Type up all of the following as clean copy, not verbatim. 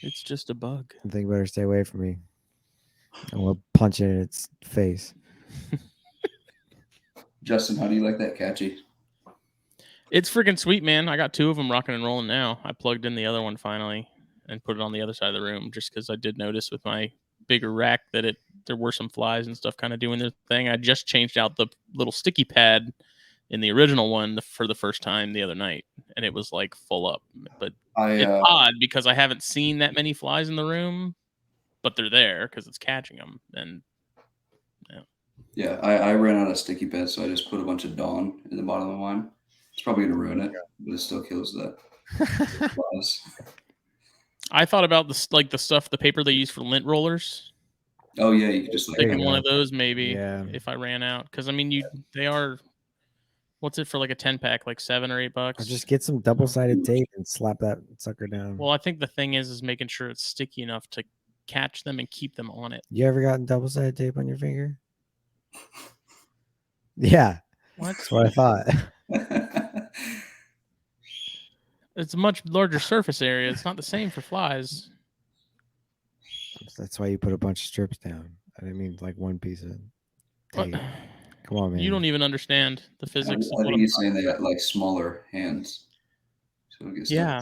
It's just a bug. I think better stay away from me. And we'll punch it in its face. Justin, how do you like that catchy? It's freaking sweet, man. I got 2 of them rocking and rolling now. I plugged in the other one finally and put it on the other side of the room just because I did notice with my bigger rack that there were some flies and stuff kind of doing their thing. I just changed out the little sticky pad in the original one for the first time the other night, and it was like full up. But it's odd because I haven't seen that many flies in the room, but they're there because it's catching them. And yeah, I ran out of sticky pads, so I just put a bunch of Dawn in the bottom of mine. It's probably gonna ruin it, but it still kills the flies. I thought about the paper they use for lint rollers. Oh yeah, you could just like Sticking one of those maybe if I ran out, because I mean they are. What's it for like a 10-pack, like $7 or $8? Or just get some double-sided tape and slap that sucker down. Well, I think the thing is making sure it's sticky enough to catch them and keep them on it. You ever gotten double-sided tape on your finger? Yeah. That's what I thought. It's a much larger surface area. It's not the same for flies. That's why you put a bunch of strips down. I didn't mean like one piece of tape. Come on, man. You don't even understand the physics. I think he's saying they got like smaller hands. So yeah.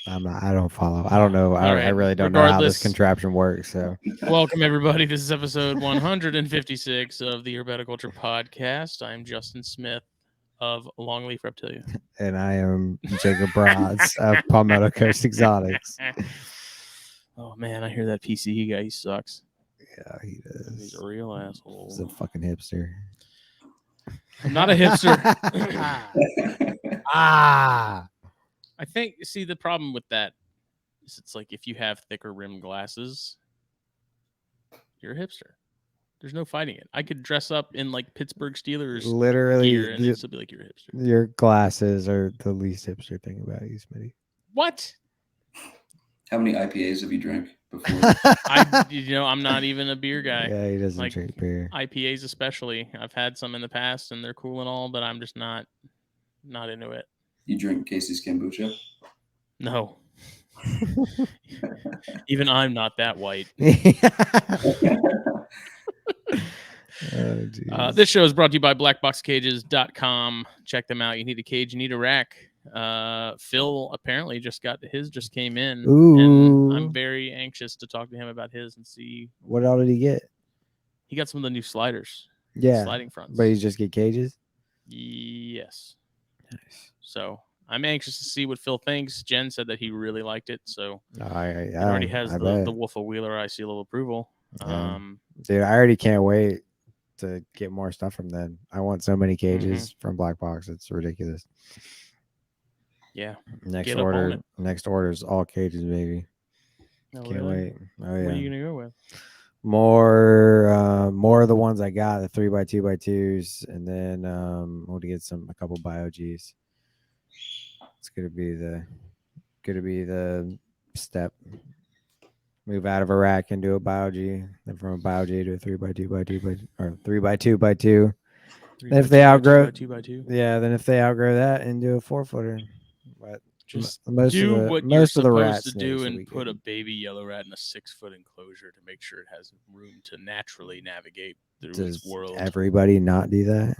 I don't follow. I don't know. I really don't know how this contraption works. So, welcome everybody. This is episode 156 of the Herpetoculture Podcast. I'm Justin Smith of Longleaf Reptilians, and I am Jacob Bratz of Palmetto Coast Exotics. Oh man, I hear that PCE guy. He sucks. Yeah, he does. He's a real asshole. He's a fucking hipster. I'm not a hipster. I think, see, the problem with that is it's like if you have thicker rim glasses, you're a hipster. There's no fighting it. I could dress up in like Pittsburgh Steelers gear and it'd still be like you're a hipster. Your glasses are the least hipster thing about you, Smitty. What? How many IPAs have you drank before? I'm not even a beer guy. Yeah, he doesn't drink beer. IPAs especially. I've had some in the past and they're cool and all, but I'm just not into it. You drink Casey's kombucha? No. Even I'm not that white. This show is brought to you by BlackBoxCages.com. Check them out. You need a cage, you need a rack. Phil apparently just came in. Ooh. And I'm very anxious to talk to him about his and see. What all did he get? He got some of the new sliders. Yeah. Sliding fronts. But he just get cages? Yes. Nice. So I'm anxious to see what Phil thinks. Jen said that he really liked it. So he already has the Wolf of Wheeler I seal of approval. Yeah. Dude, I already can't wait to get more stuff from them. I want so many cages from BlackBox. It's ridiculous. Yeah. Next order is all cages, baby. Oh, can't really? wait. Oh yeah. What are you gonna go with? More of the ones I got, the 3x2x2s, and then we'll get a couple BioGs. It's gonna be the step. Move out of a rack into a BioG, then from a BioG to a 3x2x2 or 3x2x2. Then if they outgrow 2x2, then if they outgrow that, into a 4-footer. But just most do of the, what most you're of the supposed rats to do and put a baby yellow rat in a 6-foot enclosure to make sure it has room to naturally navigate through its world. Everybody not do that?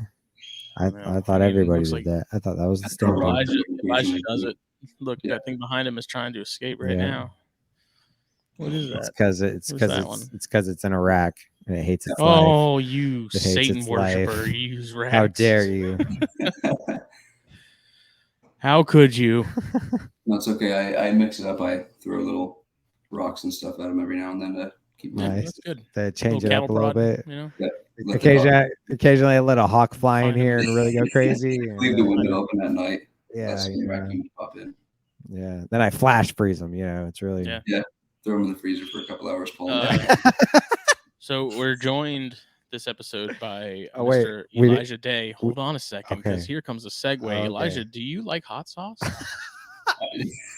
I thought everybody did that. I thought that was the standard. Elijah does it. Look, that thing behind him is trying to escape right now. What is that? It's because it's in a rack and it hates its life. Oh, you Satan worshiper! You use rats. How dare you? How could you? No, it's okay. I mix it up. I throw little rocks and stuff at them every now and then to keep them. Nice. That's good. To change it up a little bit. You know? Yeah. Occasionally, I let a hawk fly in here and really go crazy. Leave the window open at night. Yeah. Raccoons pop in. Yeah. Then I flash freeze them. It's really. Yeah. Throw them in the freezer for a couple hours. So we're joined this episode by Mr. Elijah Day. Hold on a second, because here comes a segue. Okay. Elijah, do you like hot sauce?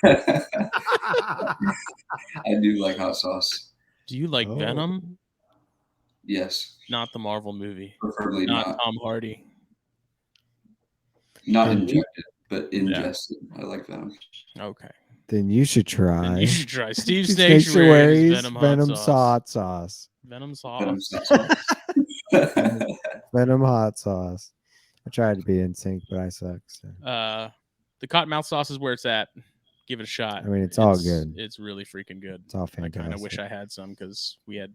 I do like hot sauce. Do you like Venom? Yes. Not the Marvel movie. Preferably not. Tom Hardy. Not injected. but ingested. I like venom. Okay. Then you should try. Steve Sanctuary's Venom hot sauce. Venom Venom sauce. sauce. Venom hot sauce. I tried to be in sync, but I suck. So. The cottonmouth sauce is where it's at. Give it a shot. I mean, it's all good. It's really freaking good. It's all fantastic. I kind of wish I had some because we had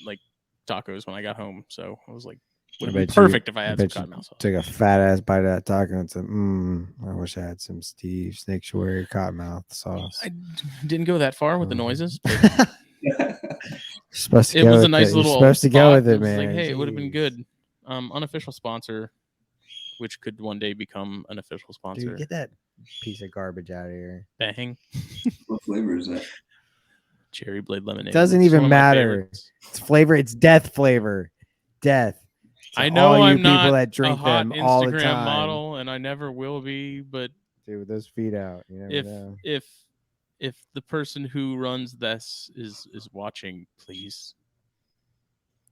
like tacos when I got home, so I was like, would have been perfect if I had some cottonmouth sauce. Took a fat ass bite of that taco and said, I wish I had some Steve Sanctuary cottonmouth sauce. I didn't go that far with the noises. Supposed to it go was with a nice it. little. You're supposed to go with it, man. Like, hey, it would have been good. Unofficial sponsor, which could one day become an official sponsor. Dude, get that piece of garbage out of here. Bang. What flavor is that? Cherry Blade Lemonade. Doesn't even matter. It's flavor. It's death flavor. Death. I know I'm not people that drink a hot them all the Instagram time. model, and I never will be. But dude, with those feet out, you never know. If the person who runs this is watching, please.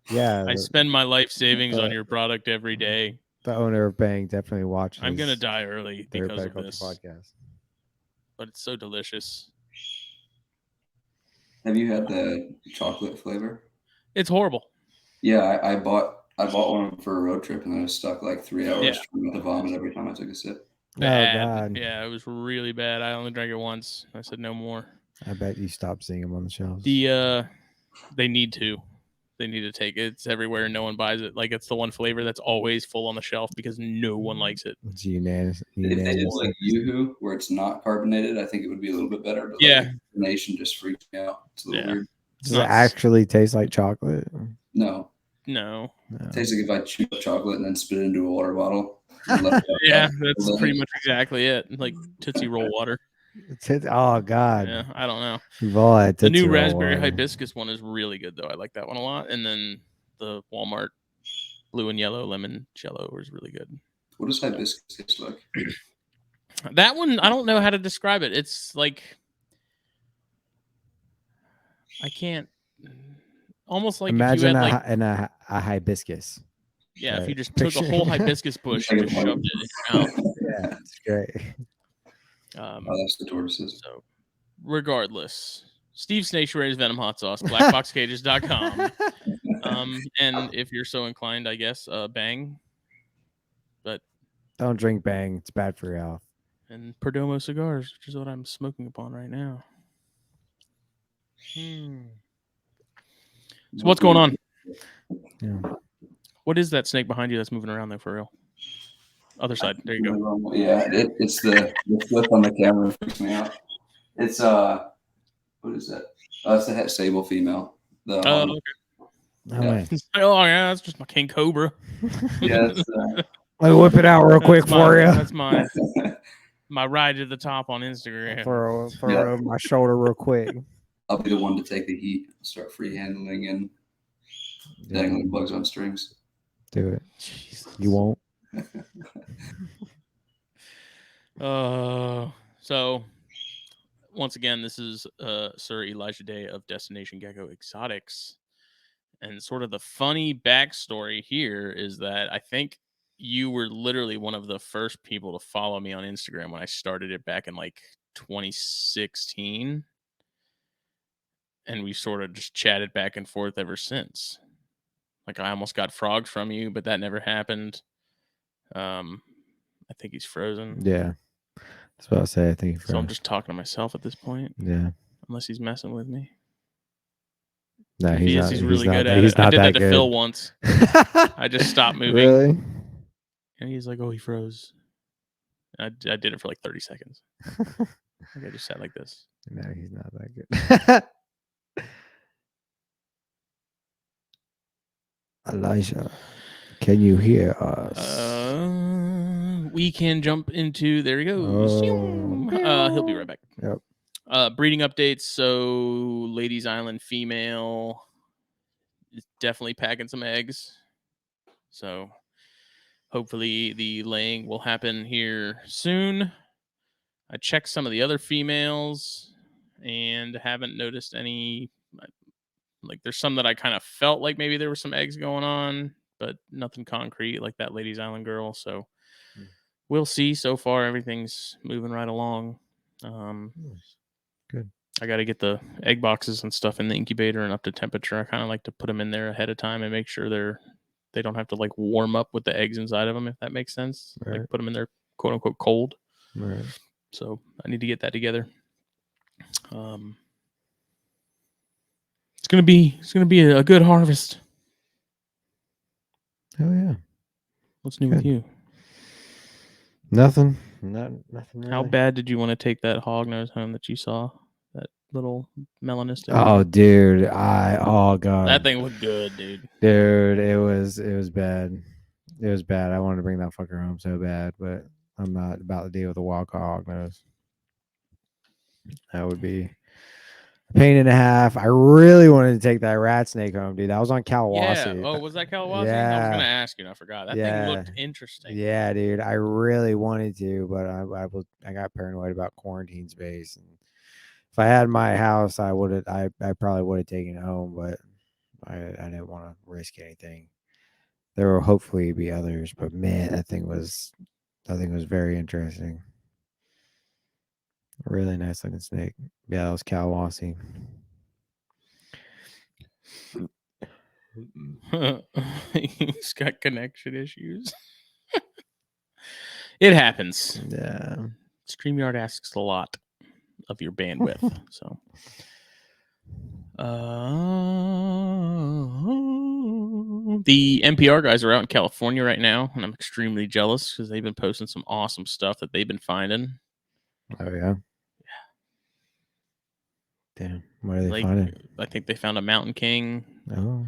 Yeah, I spend my life savings on your product every day. The owner of Bang definitely watches. I'm gonna die early because of this podcast. But it's so delicious. Have you had the chocolate flavor? It's horrible. Yeah, I bought one for a road trip, and then I was stuck like 3 hours trying to vomit every time I took a sip. Bad. Oh God. Yeah, it was really bad. I only drank it once. I said no more. I bet you stopped seeing them on the shelves. They need to. They need to take it. It's everywhere. No one buys it. Like, it's the one flavor that's always full on the shelf because no one likes it. It's unanimous. If they did like Yoo-Hoo, where it's not carbonated, I think it would be a little bit better. But yeah, like, the nation just freaks me out. It's a little weird. Does it actually taste like chocolate? No. It tastes like if I chew up chocolate and then spit it into a water bottle. Yeah, that's pretty much exactly it. Like Tootsie Roll water. Oh God. Yeah, I don't know. We've all had the new raspberry hibiscus one is really good though. I like that one a lot. And then the Walmart blue and yellow lemon jello is really good. What does hibiscus taste like? That one, I don't know how to describe it. It's like, I can't. Almost like imagine if you had a hibiscus. Yeah, if you just took a whole hibiscus bush and just shoved it in your mouth. Yeah, it's great. That's the tortoises. So, regardless, Steve Sanctuary's Venom Hot Sauce, BlackBoxCages.com. And if you're so inclined, I guess, Bang. But don't drink Bang; it's bad for your health. And Perdomo cigars, which is what I'm smoking upon right now. So what's going on? Yeah. What is that snake behind you that's moving around there for real? Other side. There you go. Yeah, it's the flip on the camera freaks me out. It's what is that? It's the het sable female. Okay. Yeah. Oh yeah, that's just my king cobra. Yeah. Let me whip it out real quick for you. That's my ride to the top on Instagram. For my shoulder real quick. I'll be the one to take the heat, start free handling and dangling bugs on strings. Do it. Jesus. You won't. So once again, this is Sir Elijah Day of Destination Gecko Exotics. And sort of the funny backstory here is that I think you were literally one of the first people to follow me on Instagram when I started it back in like 2016. And we sort of just chatted back and forth ever since. Like, I almost got frogs from you, but that never happened. I think he's frozen. Yeah. That's what I say. I think he's frozen. So I'm just talking to myself at this point. Yeah. Unless he's messing with me. No, he's really good at it. I did that to Phil once. I just stopped moving. Really? And he's like, oh, he froze. I did it for like 30 seconds. I just sat like this. No, he's not that good. Elijah, can you hear us? We can jump into. There he goes. He'll be right back. Yep. Breeding updates. So, Ladies Island female is definitely packing some eggs. So, hopefully, the laying will happen here soon. I checked some of the other females and haven't noticed any. Like, there's some that I kind of felt like maybe there were some eggs going on, but nothing concrete like that Ladies Island girl. So we'll see. So far, everything's moving right along. Good. I got to get the egg boxes and stuff in the incubator and up to temperature. I kind of like to put them in there ahead of time and make sure they don't have to like warm up with the eggs inside of them, if that makes sense. Right. Like put them in there, quote unquote, cold. Right. So I need to get that together. It's gonna be a good harvest. Oh yeah. What's new with you? Nothing. Nothing really. How bad did you want to take that hog nose home that you saw? That little melanistic. Oh, dude. Oh god. That thing looked good, dude. Dude, it was bad. It was bad. I wanted to bring that fucker home so bad, but I'm not about to deal with a wild hog nose. That would be a pain and a half. I really wanted to take that rat snake home, dude. That was on Kalawasi. Yeah. Oh, was that Kalawasi? Yeah. I was gonna ask you and I forgot. That thing looked interesting. Yeah, dude. I really wanted to, but I got paranoid about quarantine space. And if I had my house, I probably would have taken it home, but I didn't want to risk anything. There will hopefully be others, but man, that thing was very interesting. A really nice looking snake. Yeah, that was Kalawasi. He's got connection issues. It happens. Yeah. StreamYard asks a lot of your bandwidth. So the NPR guys are out in California right now, and I'm extremely jealous because they've been posting some awesome stuff that they've been finding. Oh yeah. Damn. What are they finding? I think they found a mountain king. Oh.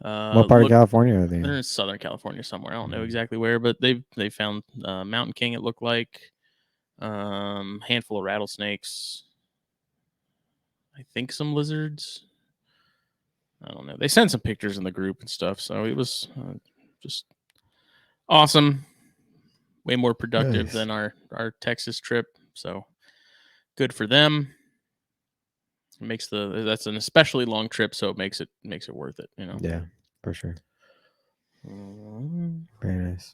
What part of California are they in? They're in Southern California somewhere. I don't know exactly where, but they found mountain king. It looked like handful of rattlesnakes. I think some lizards. I don't know. They sent some pictures in the group and stuff, so it was just awesome. Way more productive than our Texas trip. So good for them. That's an especially long trip, so it makes it worth it, you know. Yeah, for sure. Very nice.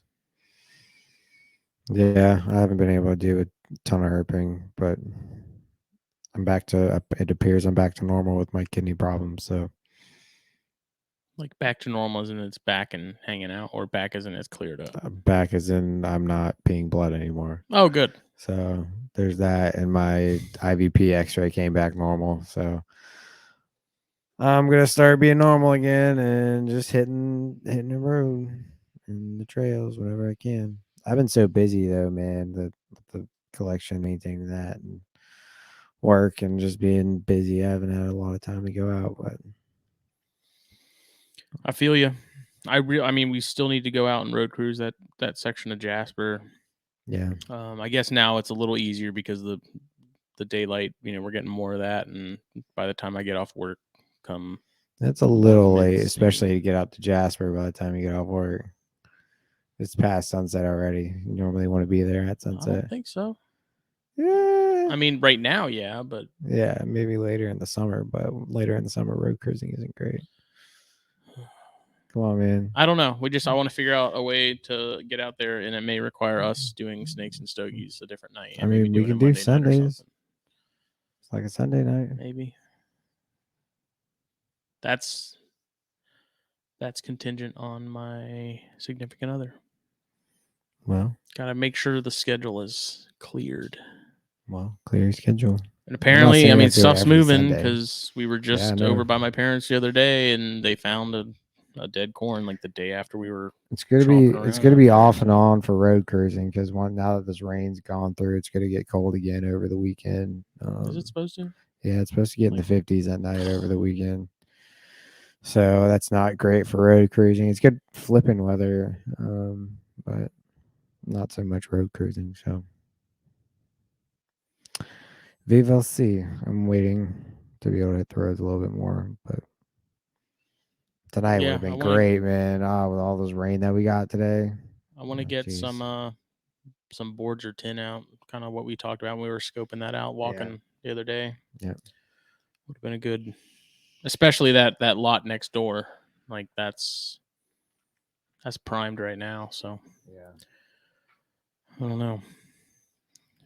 Yeah, I haven't been able to do a ton of herping, but I'm back to. It appears I'm back to normal with my kidney problems. So, like back to normal as in it's back and hanging out, or back as in it's cleared up. Back as in I'm not peeing blood anymore. Oh, good. So there's that, and my IVP X-ray came back normal. So I'm gonna start being normal again and just hitting the road and the trails whenever I can. I've been so busy though, man. The collection, maintaining that, and work, and just being busy. I haven't had a lot of time to go out, but I feel you. I mean, we still need to go out and road cruise that section of Jasper. Yeah. I guess now it's a little easier because the daylight. You know, we're getting more of that, and by the time I get off work, that's a little late, especially to get out to Jasper. By the time you get off work, it's past sunset already. You normally want to be there at sunset. I don't think so. Yeah. I mean, right now, yeah, but yeah, maybe later in the summer. But later in the summer, road cruising isn't great. Come on, man. I don't know. I want to figure out a way to get out there, and it may require us doing snakes and stogies a different night. I mean, we can do Sundays. It's like a Sunday night. Maybe. That's contingent on my significant other. Well, gotta make sure the schedule is cleared. Well, clear your schedule. And apparently, I mean, stuff's moving because we were just over by my parents the other day, and they found a dead corn like the day after we were. It's gonna be off and on for road cruising because now that this rain's gone through, it's gonna get cold again over the weekend. Is it supposed to? Yeah, it's supposed to get in the 50s at night over the weekend. So that's not great for road cruising. It's good flipping weather, but not so much road cruising. So we will see. I'm waiting to be able to hit the roads a little bit more, but tonight would have been great, man. Oh, with all this rain that we got today. I want to get some boards or tin out, kind of what we talked about when we were scoping that out, walking the other day. Yeah, would have been a good, especially that lot next door. Like that's primed right now. So yeah. I don't know.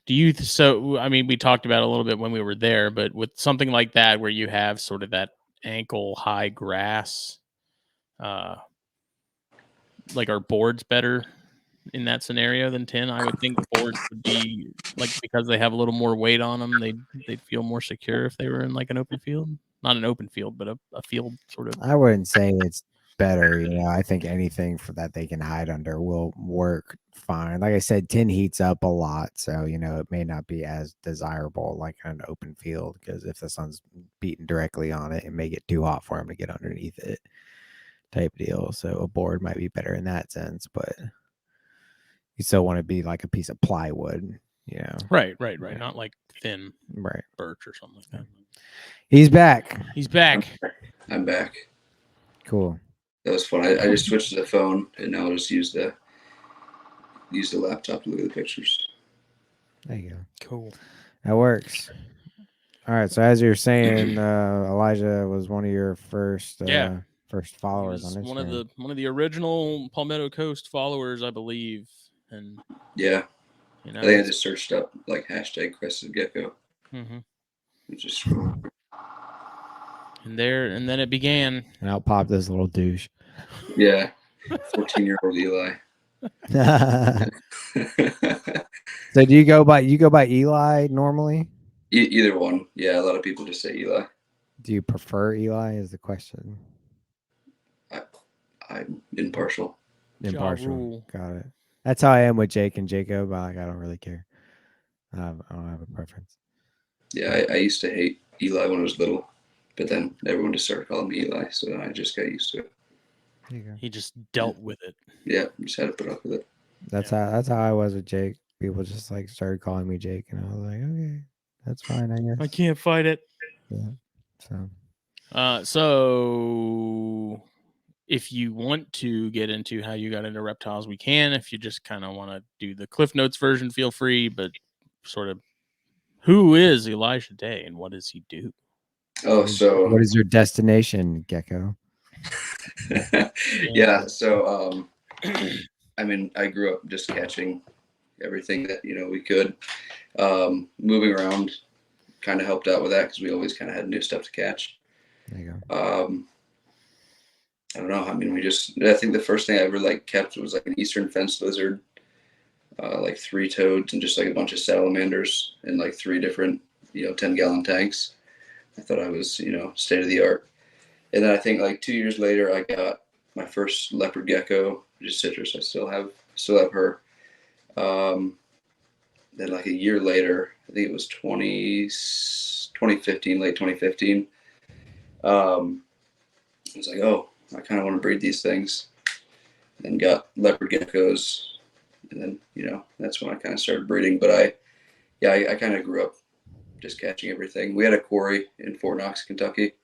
Do you? So I mean, we talked about it a little bit when we were there, but with something like that where you have sort of that ankle high grass, like are boards better in that scenario than tin? I would think boards would be like, because they have a little more weight on them, they'd feel more secure if they were in like an open field. Not an open field, but a field sort of. I wouldn't say it's better. You know, I think anything for that they can hide under will work fine. Like I said, tin heats up a lot, so you know it may not be as desirable like an open field, because if the sun's beating directly on it, it may get too hot for them to get underneath it, type deal. So a board might be better in that sense, but you still want to be like a piece of plywood, you know. Right. Yeah. Not like thin Right. birch or something like that. He's back. He's back. I'm back. Cool. That was fun. I just switched to the phone, and now I'll just use the laptop to look at the pictures. There you go. Cool. That works. All right. So as you're saying, Elijah was one of your first first followers on Instagram. One of the original Palmetto Coast followers, I believe. And yeah, you know, I think I just searched up like hashtag crested gecko. Mm-hmm. Just scroll. And then it began. And out popped this little douche. Yeah, 14-year-old Eli. So do you go by Eli normally? Either one. Yeah, a lot of people just say Eli. Do you prefer Eli? Is the question. I'm impartial. Impartial. Got it. That's how I am with Jake and Jacob. Like, I don't really care. I don't have a preference. Yeah, I used to hate Eli when I was little, but then everyone just started calling me Eli, so I just got used to it. There you go. He just dealt with it. Yeah, just had to put up with it. That's how I was with Jake. People just like started calling me Jake, and I was like, okay, that's fine, I guess. I can't fight it. Yeah. So if you want to get into how you got into reptiles, we can. If you just kind of want to do the Cliff Notes version, feel free. But sort of, who is Elijah Day and what does he do? Oh, so what is your destination, Gecko? Yeah, so I mean, I grew up just catching everything that we could. Moving around kind of helped out with that because we always kind of had new stuff to catch. There you go. I don't know. I mean, I think the first thing I ever kept was like an eastern fence lizard, like 3 toads and just like a bunch of salamanders in like 3 different 10-gallon tanks. I thought I was state of the art. And then I think like 2 years later I got my first leopard gecko, just citrus. I still have her. Then like a year later, I think it was 2015, late 2015. I was like, oh, I kind of want to breed these things, and got leopard geckos, and then that's when I kind of started breeding. But I kind of grew up just catching everything. We had a quarry in Fort Knox, Kentucky.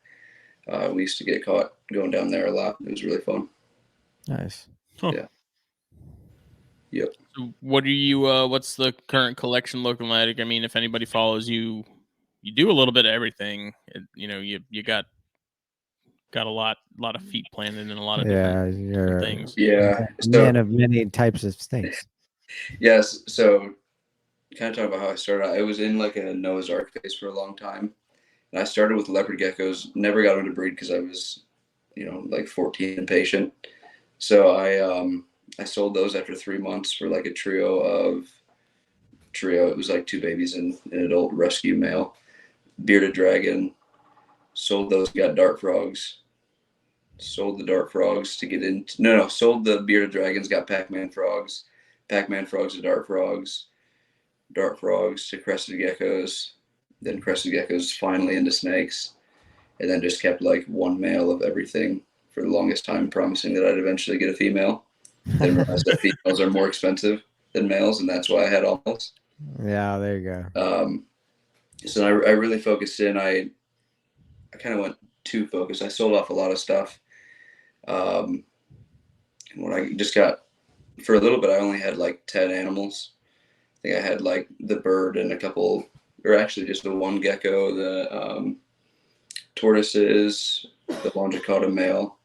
We used to get caught going down there a lot. It was really fun. Nice. Huh. Yeah. Yep. So what are you? What's the current collection looking like? I mean, if anybody follows you, you do a little bit of everything. You got a lot of feet planted in a lot of different things. Yeah, man of many types of things. Yes. So, kind of talk about how I started. I was in like a Noah's Ark phase for a long time, and I started with leopard geckos. Never got them to breed because I was, like 14 and patient. So I sold those after 3 months for like a trio. It was like 2 babies and an adult rescue male, bearded dragon. Sold those, got dart frogs. Sold the dart frogs to get into sold the bearded dragons, got Pac-Man frogs to dart frogs to crested geckos, then crested geckos finally into snakes, and then just kept like one male of everything for the longest time, promising that I'd eventually get a female. Then realized that females are more expensive than males, and that's why I had all males. Yeah, there you go. So I really focused in. I kind of went too focused. I sold off a lot of stuff. And when I just got, for a little bit, I only had like 10 animals. I think I had like the bird and a couple, or actually just the one gecko, the tortoises, the longicauda male.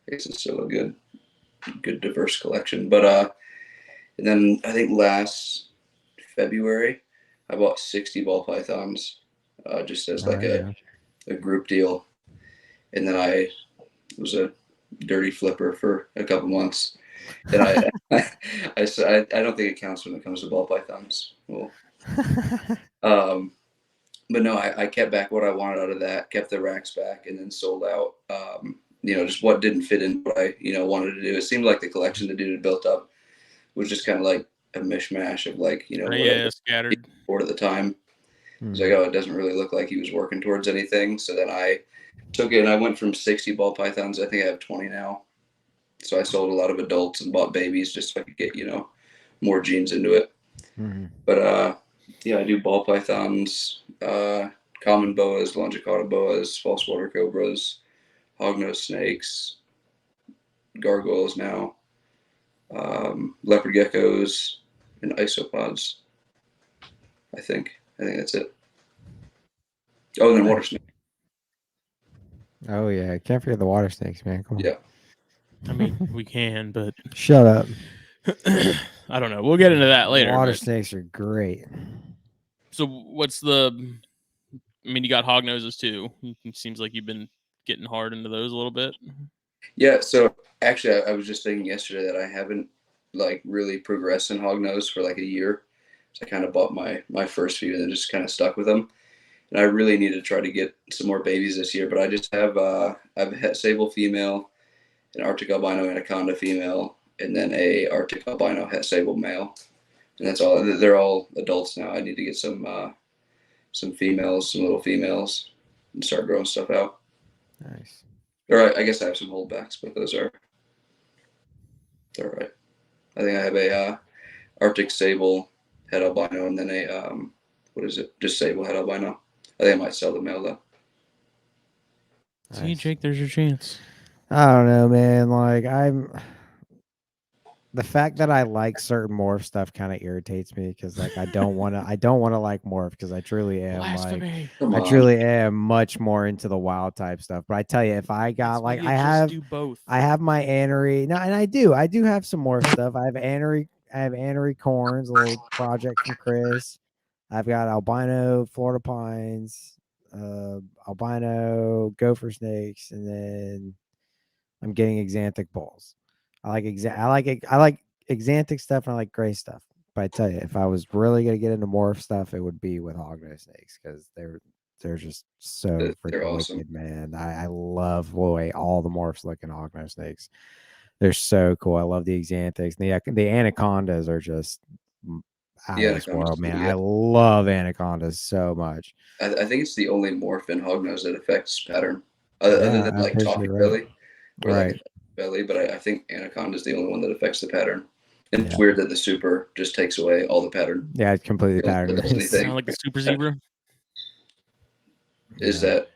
I guess it's still a good diverse collection. But And then I think last February, I bought 60 ball pythons, just as like a group deal. And then I was a dirty flipper for a couple months. And I don't think it counts when it comes to ball pythons. Well, but no, I kept back what I wanted out of that, kept the racks back, and then sold out. Just what didn't fit in what I wanted to do. It seemed like the collection the dude had built up was just kind of like a mishmash of like whatever scattered board at the time. He's like, oh, it doesn't really look like he was working towards anything. So then I took it and I went from 60 ball pythons. I think I have 20 now. So I sold a lot of adults and bought babies just so I could get more genes into it. But I do ball pythons, common boas, longicauda boas, false water cobras, hognose snakes, gargoyles now, leopard geckos, and isopods. I think that's it. Oh, and then water snakes. Oh yeah, can't forget the water snakes, man. Come on. Yeah. I mean, we can, but shut up. I don't know. We'll get into that later. Water snakes are great. So what's the? I mean, you got hog noses too. It seems like you've been getting hard into those a little bit. Yeah. So actually, I was just thinking yesterday that I haven't like really progressed in hog nose for like a year. So I kind of bought my first few and then just kind of stuck with them. And I really need to try to get some more babies this year. But I just have I have a het sable female, an Arctic albino anaconda female, and then a Arctic albino het sable male. And that's all. They're all adults now. I need to get some females, some little females, and start growing stuff out. Nice. Or I guess I have some holdbacks, but they're all right. I think I have a Arctic sable het albino, and then a what is it? Just sable het albino. I think I might sell the male though. See, Jake, there's your chance. I don't know, man. Like the fact that I like certain morph stuff kind of irritates me because like I don't want to like morph because I truly am Blasphemy. I truly am much more into the wild type stuff. But I tell you, if I got That's like why you I just have do both. I have my anery no, and I do have some morph stuff. I have anery corns, a little project from Chris. I've got albino Florida pines, albino gopher snakes, and then I'm getting exanthic bulls. I like exanthic stuff and I like gray stuff. But I tell you, if I was really gonna get into morph stuff, it would be with hognose snakes because they're just so freaking awesome. wicked, man. I love the way all the morphs look in hognose snakes. They're so cool. I love the exanthics. The anacondas are just out of this world, man. I love anacondas so much. I think it's the only morph in hognose that affects pattern, other than like toffee belly, right? Belly, but I think anaconda is the only one that affects the pattern. And it's weird that the super just takes away all the pattern. Yeah, it's completely patternless. Kind of like the super zebra. Is that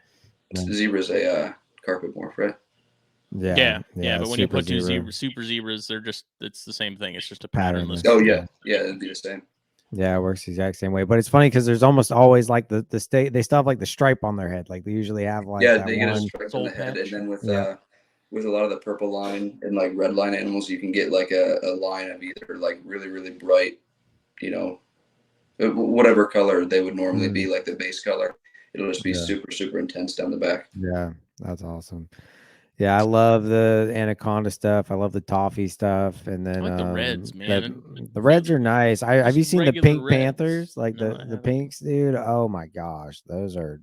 zebra's a carpet morph, right? Yeah. But when you put two super zebras, it's the same thing. It's just a patternless. Oh yeah, it'd be the same. Yeah, it works the exact same way. But it's funny because there's almost always like the state. They still have like the stripe on their head. Like they usually have like they get a stripe on the head, and then with a lot of the purple line and like red line animals, you can get like a line of either like really really bright, whatever color they would normally be, like the base color. It'll just be super super intense down the back. Yeah, that's awesome. Yeah, I love the anaconda stuff. I love the toffee stuff, and then I like the reds, man. The reds are nice. Have you seen the pink reds. Panthers? Like the pinks, dude. Oh my gosh, those are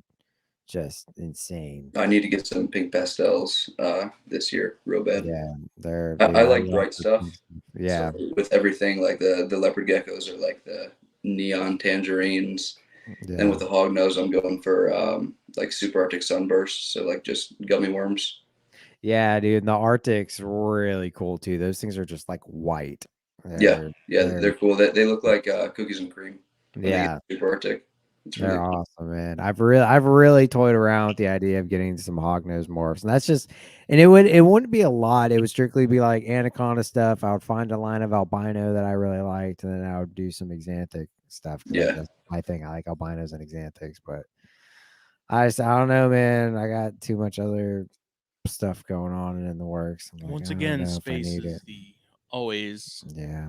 just insane. I need to get some pink pastels this year, real bad. Yeah, I like bright stuff. Yeah, so with everything like the leopard geckos are like the neon tangerines. Yeah. And with the hog nose, I'm going for like super Arctic sunbursts, so like just gummy worms. Yeah, dude. And the Arctic's really cool too. Those things are just like white. They're cool. They look like cookies and cream. Yeah, super Arctic. They're awesome, man. I've really toyed around with the idea of getting some hognose morphs, and that's just, and it wouldn't be a lot. It would strictly be like anaconda stuff. I would find a line of albino that I really liked, and then I would do some exanthic stuff. Yeah, I think I like albinos and exanthics, but I don't know, man. I got too much other stuff going on and in the works. Once again, space is always. Yeah.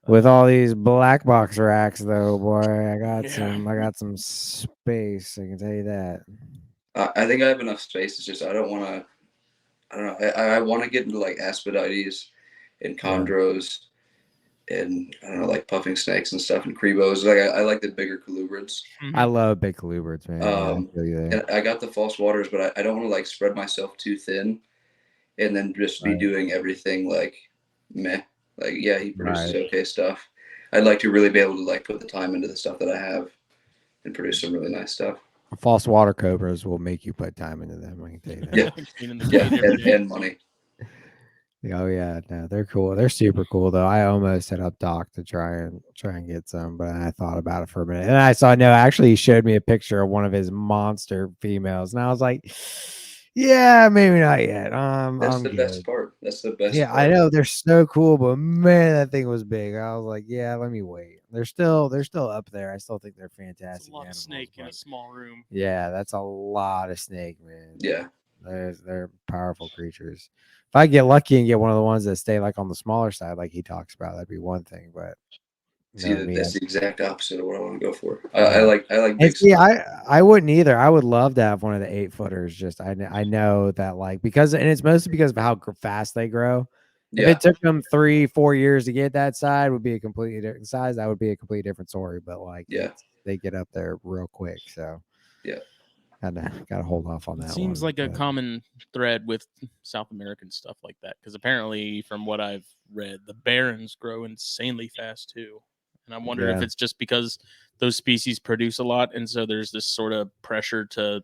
With all these black box racks, though, boy, I got Yeah. some space. I can tell you that. I think I have enough space. It's just I don't want to. I don't know. I want to get into like asperities and chondros and I don't know, like puffing snakes and stuff and crebos. Like I like the bigger colubrids. I love big colubrids, man. Yeah, I feel you there. And I got the false waters, but I don't want to like spread myself too thin and then just be doing everything like meh. Like, yeah, he produces okay stuff. I'd like to really be able to like put the time into the stuff that I have and produce some really nice stuff. False water cobras will make you put time into them. I can tell you that. And money. Oh yeah, no, they're cool. They're super cool though. I almost set up Doc to try and get some, but I thought about it for a minute, and I saw actually he showed me a picture of one of his monster females, and I was like, yeah, maybe not yet. That's the best part. That's the best. Yeah, part. I know they're so cool, but man, that thing was big. I was like, yeah, let me wait. They're still up there. I still think they're fantastic. That's a lot of snake in a small room. Yeah, that's a lot of snake, man. Yeah, they're powerful creatures. If I get lucky and get one of the ones that stay like on the smaller side, like he talks about, that'd be one thing. But see, that's the exact opposite of what I want to go for. I like big. See, I wouldn't either. I would love to have one of the 8-footers. Just I know that like because and it's mostly because of how fast they grow. If it took them 3-4 years to get that side, would be a completely different size. That would be a completely different story. But like, they get up there real quick. So gotta hold off on that. Seems like a common thread with South American stuff like that, because apparently, from what I've read, the barons grow insanely fast too. And I wonder if it's just because those species produce a lot, and so there's this sort of pressure to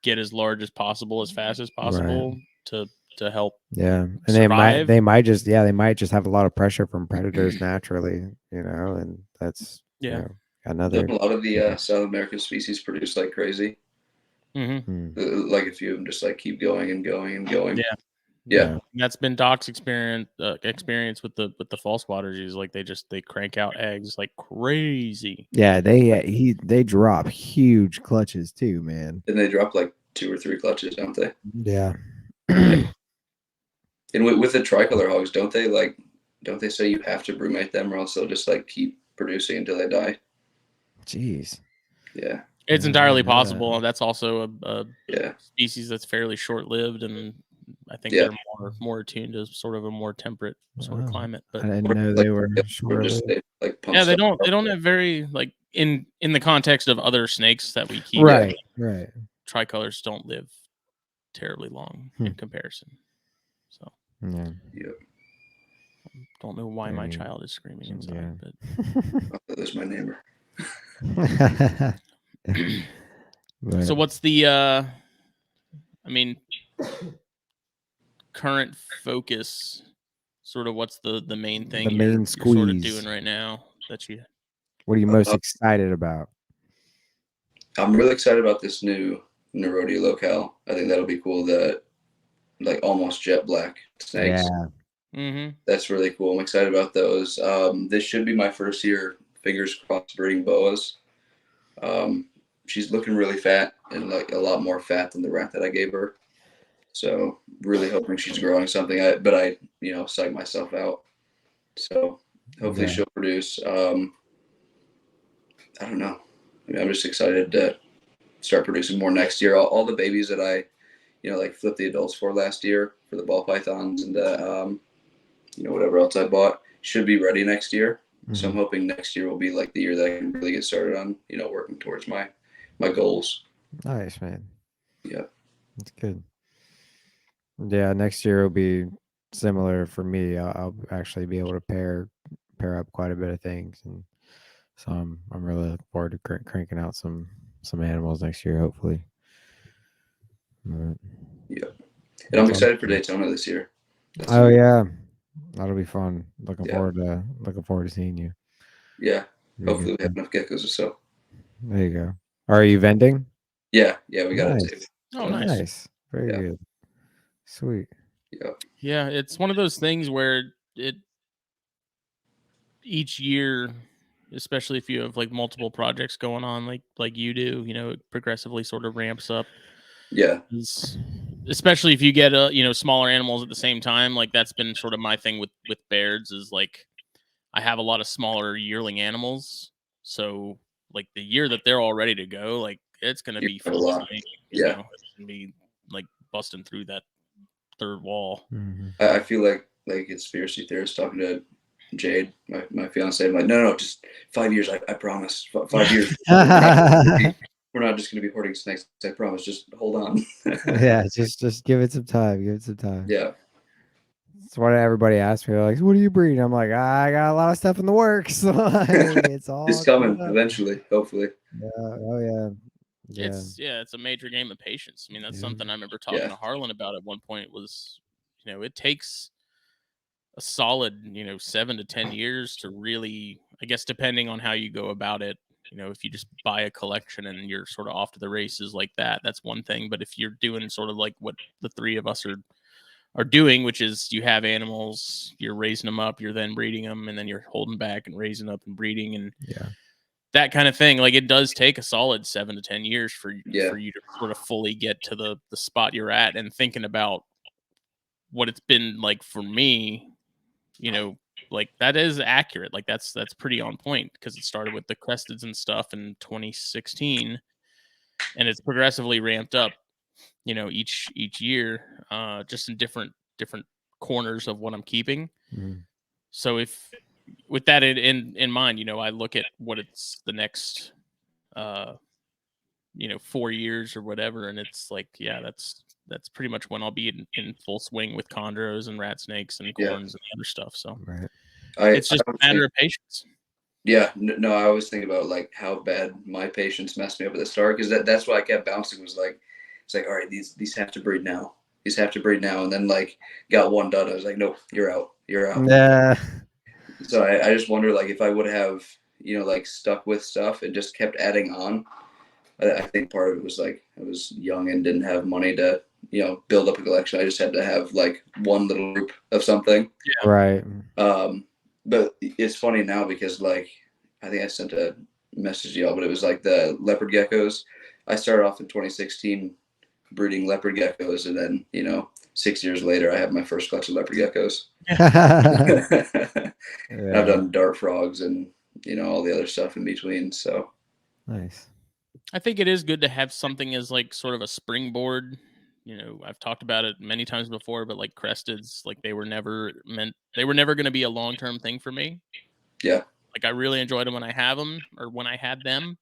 get as large as possible, as fast as possible, to help. Yeah, and survive. they might just have a lot of pressure from predators naturally, and that's another. A lot of the South American species produce like crazy. Mm-hmm. Like a few of them just like keep going and going and going. Yeah. That's been Doc's experience with the false waters. He's like they crank out eggs like crazy. Yeah, they drop huge clutches too, man. And they drop like 2 or 3 clutches, don't they? Yeah. And with the tricolor hogs, don't they say you have to brumate them or else they'll just like keep producing until they die? Jeez. Yeah. It's entirely possible. That's also a species that's fairly short-lived, and I think they're more attuned to sort of a more temperate sort of climate. But I didn't know they were short-lived. They don't have very like in the context of other snakes that we keep. Right. Tricolors don't live terribly long in comparison. So don't know why my child is screaming inside, but that's my neighbor. So what's the current focus? Sort of what's the main thing you're sort of doing right now that you? What are you most excited about? I'm really excited about this new Nerodia locale. I think that'll be cool. The like almost jet black snakes. Yeah. That's really cool. I'm excited about those. This should be my first year, fingers crossed, breeding boas. She's looking really fat and like a lot more fat than the rat that I gave her. So really hoping she's growing something. But I psych myself out. So hopefully she'll produce. I don't know. I'm just excited to start producing more next year. All the babies that I, like flipped the adults for last year for the ball pythons and whatever else I bought should be ready next year. So I'm hoping next year will be like the year that I can really get started on, working towards my goals. Nice, man. Yeah. That's good. Yeah, next year will be similar for me. I'll actually be able to pair up quite a bit of things, and so I'm really looking forward to cranking out some animals next year, hopefully. Yeah, and I'm excited for Daytona this year. Yeah, that'll be fun. Looking forward to seeing you. Yeah, hopefully we have enough geckos or so. There you go. Are you vending? Yeah, we got it too. Oh, nice. Very good. Sweet. Yeah, it's one of those things where each year, especially if you have like multiple projects going on, like you do, it progressively sort of ramps up. Yeah. Especially if you get smaller animals at the same time. Like that's been sort of my thing with Bairds is like I have a lot of smaller yearling animals, so like the year that they're all ready to go, like it's gonna You be have a full lot. swing, Yeah. it's gonna be like busting through that third wall. Mhm. I feel like conspiracy theorist talking to Jade, my fiance. I'm like, no, just 5 years. I promise. 5 years. We're not just going to be hoarding snakes. I promise. Just hold on. Yeah, just give it some time. Give it some time. Yeah. That's what everybody asks me. They're like, "What do you breed?" I'm like, "I got a lot of stuff in the works. Like, it's all It's coming up." eventually, hopefully. Yeah. Oh yeah. Yeah. It's a major game of patience. I mean, that's Yeah. something I remember talking to Harlan about at one point was, it takes a solid, 7 to 10 years to really, I guess, depending on how you go about it. If you just buy a collection and you're sort of off to the races like that, that's one thing. But if you're doing sort of like what the three of us are doing, which is you have animals, you're raising them up, you're then breeding them, and then you're holding back and raising up and breeding and Yeah. that kind of thing. Like it does take a solid 7 to 10 years for you to sort of fully get to the spot you're at. And thinking about what it's been like for me, like that is accurate. Like that's pretty on point because it started with the cresteds and stuff in 2016 and it's progressively ramped up, each year, just in different corners of what I'm keeping. Mhm. So if with that in mind, I look at what it's the next 4 years or whatever, and it's like, yeah, that's pretty much when I'll be in full swing with chondros and rat snakes and Yeah. corns and other stuff. So Right. it's just a matter of patience. Yeah, no, I always think about like how bad my patience messed me up at the start because that's why I kept bouncing. Was like, it's like, all right, these have to breed now. These have to breed now, and then like got one done. I was like, nope, you're out. You're out. Yeah. So I just wonder like if I would have like stuck with stuff and just kept adding on. I think part of it was like I was young and didn't have money to build up a collection. I just had to have like one little group of something. Yeah. Right. But it's funny now because like I think I sent a message to y'all, but it was like the leopard geckos. I started off in 2016 breeding leopard geckos, and then 6 years later I have my first collection of leopard geckos. Yeah. I've done dart frogs and all the other stuff in between. So Nice. I think it is good to have something as like sort of a springboard. I've talked about it many times before, but like cresteds, like they were never going to be a long-term thing for me. Yeah. Like I really enjoyed them when I have them or when I had them.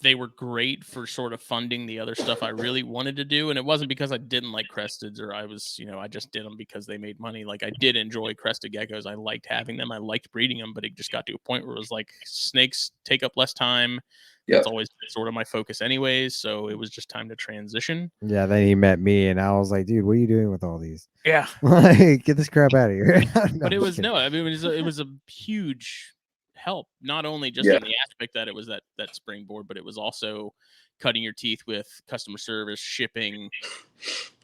They were great for sort of funding the other stuff I really wanted to do. And it wasn't because I didn't like cresteds or I was, I just did them because they made money. Like I did enjoy crested geckos. I liked having them. I liked breeding them, but it just got to a point where it was like snakes take up less time. That's always sort of my focus anyways. So it was just time to transition. Yeah. Then he met me and I was like, dude, what are you doing with all these? Yeah. Like, get this crap out of here. But it was it was a huge help, not only just in the aspect that it was that springboard, but it was also cutting your teeth with customer service, shipping,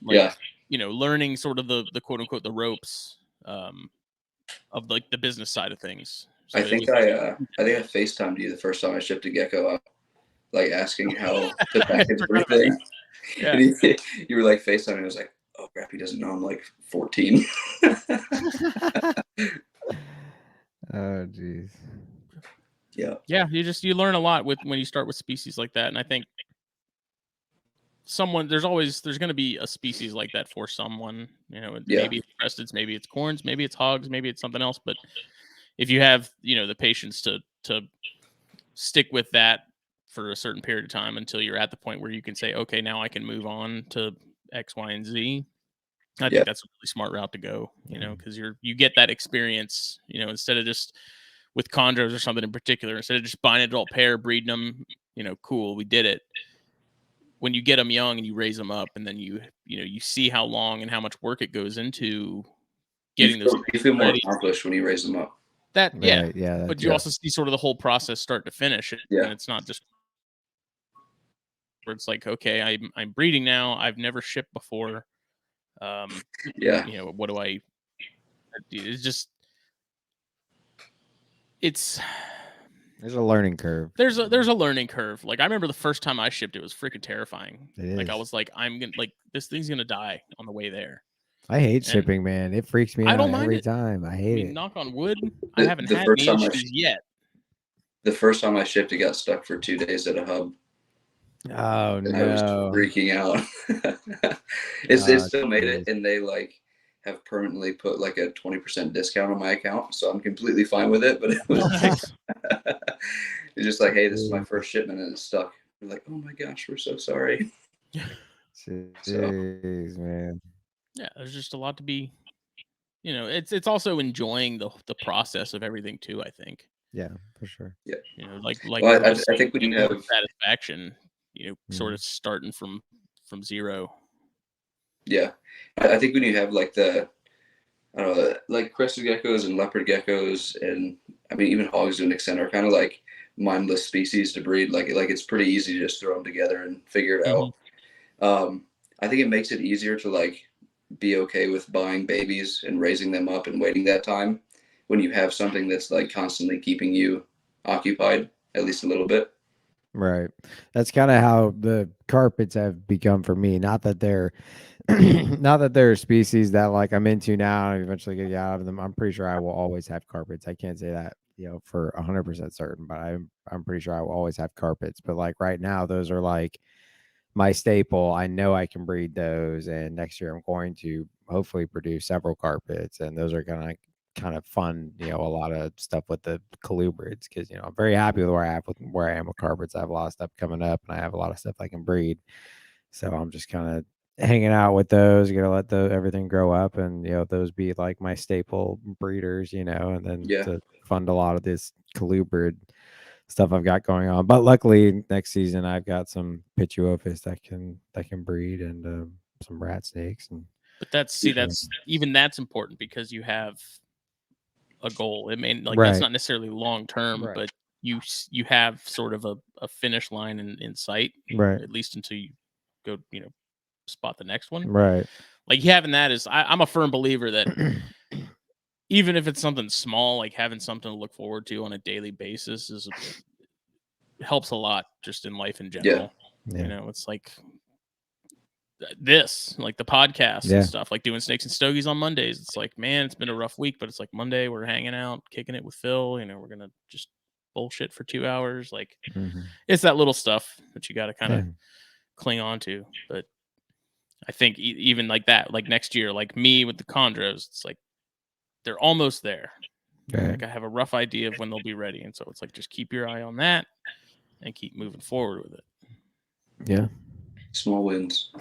learning sort of the quote unquote the ropes of like the business side of things. So I think I FaceTimed you the first time I shipped a gecko out, like asking how to package everything. Yeah. And you were like FaceTiming. I was like, oh crap, he doesn't know I'm like 14. Oh jeez. Yeah. Yeah, you learn a lot when you start with species like that, and I think there's going to be a species like that for someone. Maybe it's cresteds, maybe it's corns, maybe it's hogs, maybe it's something else. But if you have the patience to stick with that for a certain period of time until you're at the point where you can say, okay, now I can move on to X, Y, and Z. I think that's a really smart route to go. Because you get that experience. Instead of just with chondros or something in particular, instead of just buying an adult pair, breeding them, cool, we did it. When you get them young and you raise them up, and then you see how long and how much work it goes into getting those. You feel more accomplished when you raise them up. But you also see sort of the whole process start to finish, and it's not just where it's like, okay, I'm breeding now. I've never shipped before. What do I? It's just there's a learning curve. There's a learning curve. Like I remember the first time I shipped, it was freaking terrifying. It like is. I was like, I'm gonna this thing's gonna die on the way there. I hate And shipping, man. It freaks me I out don't mind every it. time. I I hate mean, it. knock on wood, I haven't The had first any time issues yet. The first time I shipped, it got stuck for 2 days at a hub. Oh And I was no. freaking out. It still made it, and they like have permanently put like a 20% discount on my account, so I'm completely fine with it. But it was Nice. it's just like, hey, this is my first shipment and it's stuck. We're like, oh my gosh, we're so sorry. Jeez, man. Yeah, there's just a lot to be. It's also enjoying the process of everything too. I think. Yeah, for sure. Yeah. Like Well, we're I just think when getting you more have satisfaction. Sort of starting from zero. Yeah, I think when you have like I don't know, like crested geckos and leopard geckos, and I mean even hogs to an extent are kind of like mindless species to breed. Like it's pretty easy to just throw them together and figure it out. I think it makes it easier to like be okay with buying babies and raising them up and waiting that time when you have something that's like constantly keeping you occupied at least a little bit. Right. That's kind of how the carpets have become for me. Not that they're not that they're a species that like I'm into now and eventually get out of them. I'm pretty sure I will always have carpets. I can't say that, for 100% certain, but I'm pretty sure I will always have carpets. But like right now, those are like my staple. I know I can breed those, and next year I'm going to hopefully produce several carpets, and those are gonna kind of fund, a lot of stuff with the colubrids because I'm very happy with where I am with carpets. I have a lot of stuff coming up, and I have a lot of stuff I can breed. So I'm just kind of hanging out with those, gonna let everything grow up, and those be like my staple breeders, and then to fund a lot of this colubrid stuff I've got going on. But luckily next season I've got some Pituophis that can breed and some rat snakes. And but that's important because you have a goal. It may like Right. that's not necessarily long term, Right. but you have sort of a finish line in sight, Right. at least until you go, spot the next one. Right. Like having that is, I'm a firm believer that even if it's something small, like having something to look forward to on a daily basis helps a lot just in life in general. Yeah. It's like this, like the podcast and stuff, like doing Snakes and Stogies on Mondays. It's like, man, it's been a rough week, but it's like Monday, we're hanging out, kicking it with Phil. We're gonna just bullshit for 2 hours. Like, it's that little stuff that you got to kind of cling on to. But I think even like that, like next year, like me with the chondros, it's like they're almost there. Right. Like I have a rough idea of when they'll be ready, and so it's like just keep your eye on that and keep moving forward with it. Yeah. Small wins.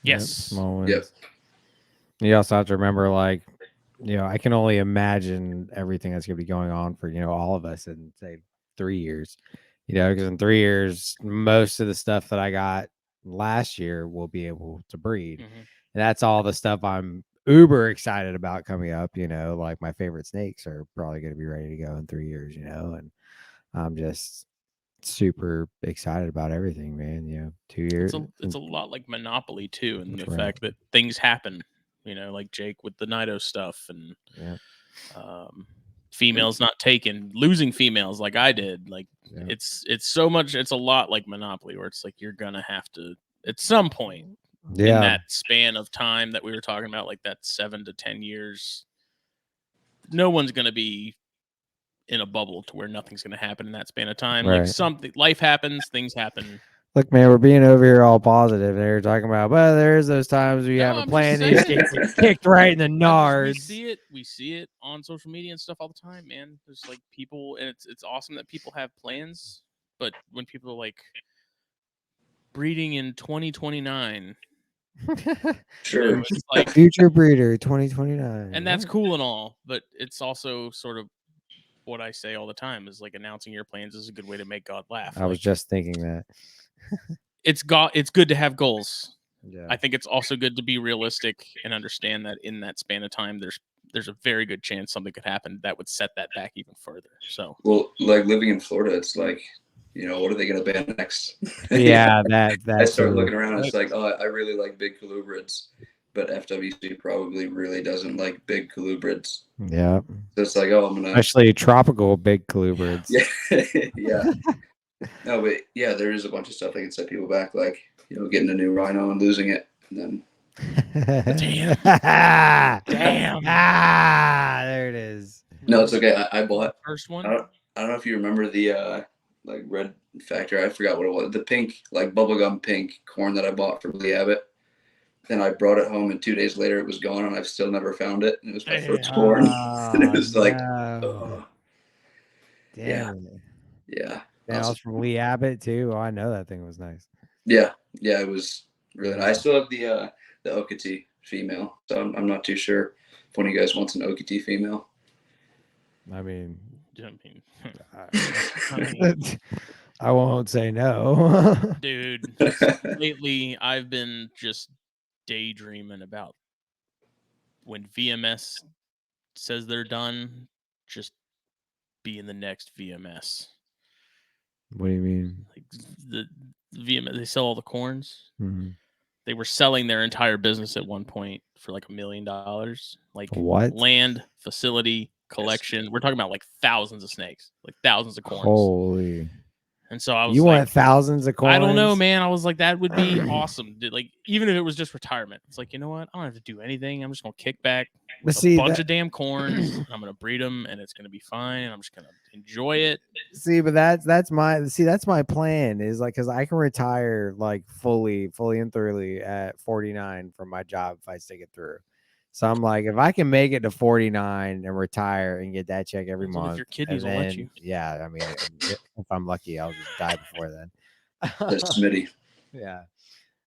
Yes. Yep, small wins. Yep. You also have to remember, like, I can only imagine everything that's going to be going on for, all of us in, say, 3 years. Because in 3 years, most of the stuff that I got last year will be able to breed. And that's all the stuff I'm uber excited about coming up. Like my favorite snakes are probably going to be ready to go in 3 years, and I'm just super excited about everything, man. 2 years. It's a lot like Monopoly too, and the fact that things happen, like Jake with the Nido stuff and females not taken, losing females like I did. Like it's so much, it's a lot like Monopoly where it's like you're gonna have to at some point in that span of time that we were talking about, like that 7 to 10 years, no one's gonna be in a bubble to where nothing's going to happen in that span of time. Like life happens, things happen. Look, man, we're being over here all positive. They're talking about, well, there's those times where you have a plan and you get kicked right in the nards. We see it on social media and stuff all the time, man. There's like people, and it's awesome that people have plans, but when people are like breeding in 2029, sure, it's like future breeder 2029, and that's cool and all, but it's also sort of what I say all the time is like announcing your plans is a good way to make God laugh. I was just thinking that. It's good to have goals. Yeah. I think it's also good to be realistic and understand that in that span of time, there's a very good chance something could happen that would set that back even further. So, well, like living in Florida, it's like, what are they going to ban next? Yeah, that I start looking around. And it's like, oh, I really like big colubrids, but FWC probably really doesn't like big colubrids. Yeah. So it's like, oh, I'm gonna especially tropical big colubrids. Yeah. No, but yeah, there is a bunch of stuff that can set people back, like getting a new rhino and losing it, and then Damn. Damn. Ah, there it is. No, it's okay. I bought. First I one. don't know if you remember the like Red Factor. I forgot what it was. The pink, like bubblegum pink corn that I bought for Lee Abbott. Then I brought it home, and 2 days later it was gone, and I've still never found it. And it was my first corn, and it was like, oh, Damn it. yeah. That was from Lee Abbott too. Oh, I know that thing was nice. Yeah, it was really nice. I still have the Okatee female, so I'm not too sure if one of you guys wants an Okatee female. I mean, I I won't say no. dude, lately I've been just daydreaming about when VMS says they're done, just being the next VMS. What do you mean? Like the VMS, they sell all the corns. Mm-hmm. They were selling their entire business at one point for like $1 million. Like What? land, facility, collection. We're talking about like thousands of snakes, like thousands of corns. Holy. And so I was You like, want thousands of corns? I don't know, man. I was like, that would be awesome. Like, even if it was just retirement, it's like, you know what? I don't have to do anything. I'm just gonna kick back with a bunch of damn corns. And I'm gonna breed them, and it's gonna be fine. And I'm just gonna enjoy it. See, but that's my plan. Is like, because I can retire like fully and thoroughly at 49 from my job if I stick it through. So I'm like, if I can make it to 49 and retire and get that check every month, if your kidneys will let you. Yeah, I mean, if I'm lucky, I'll just die before then. That's Smitty. Yeah.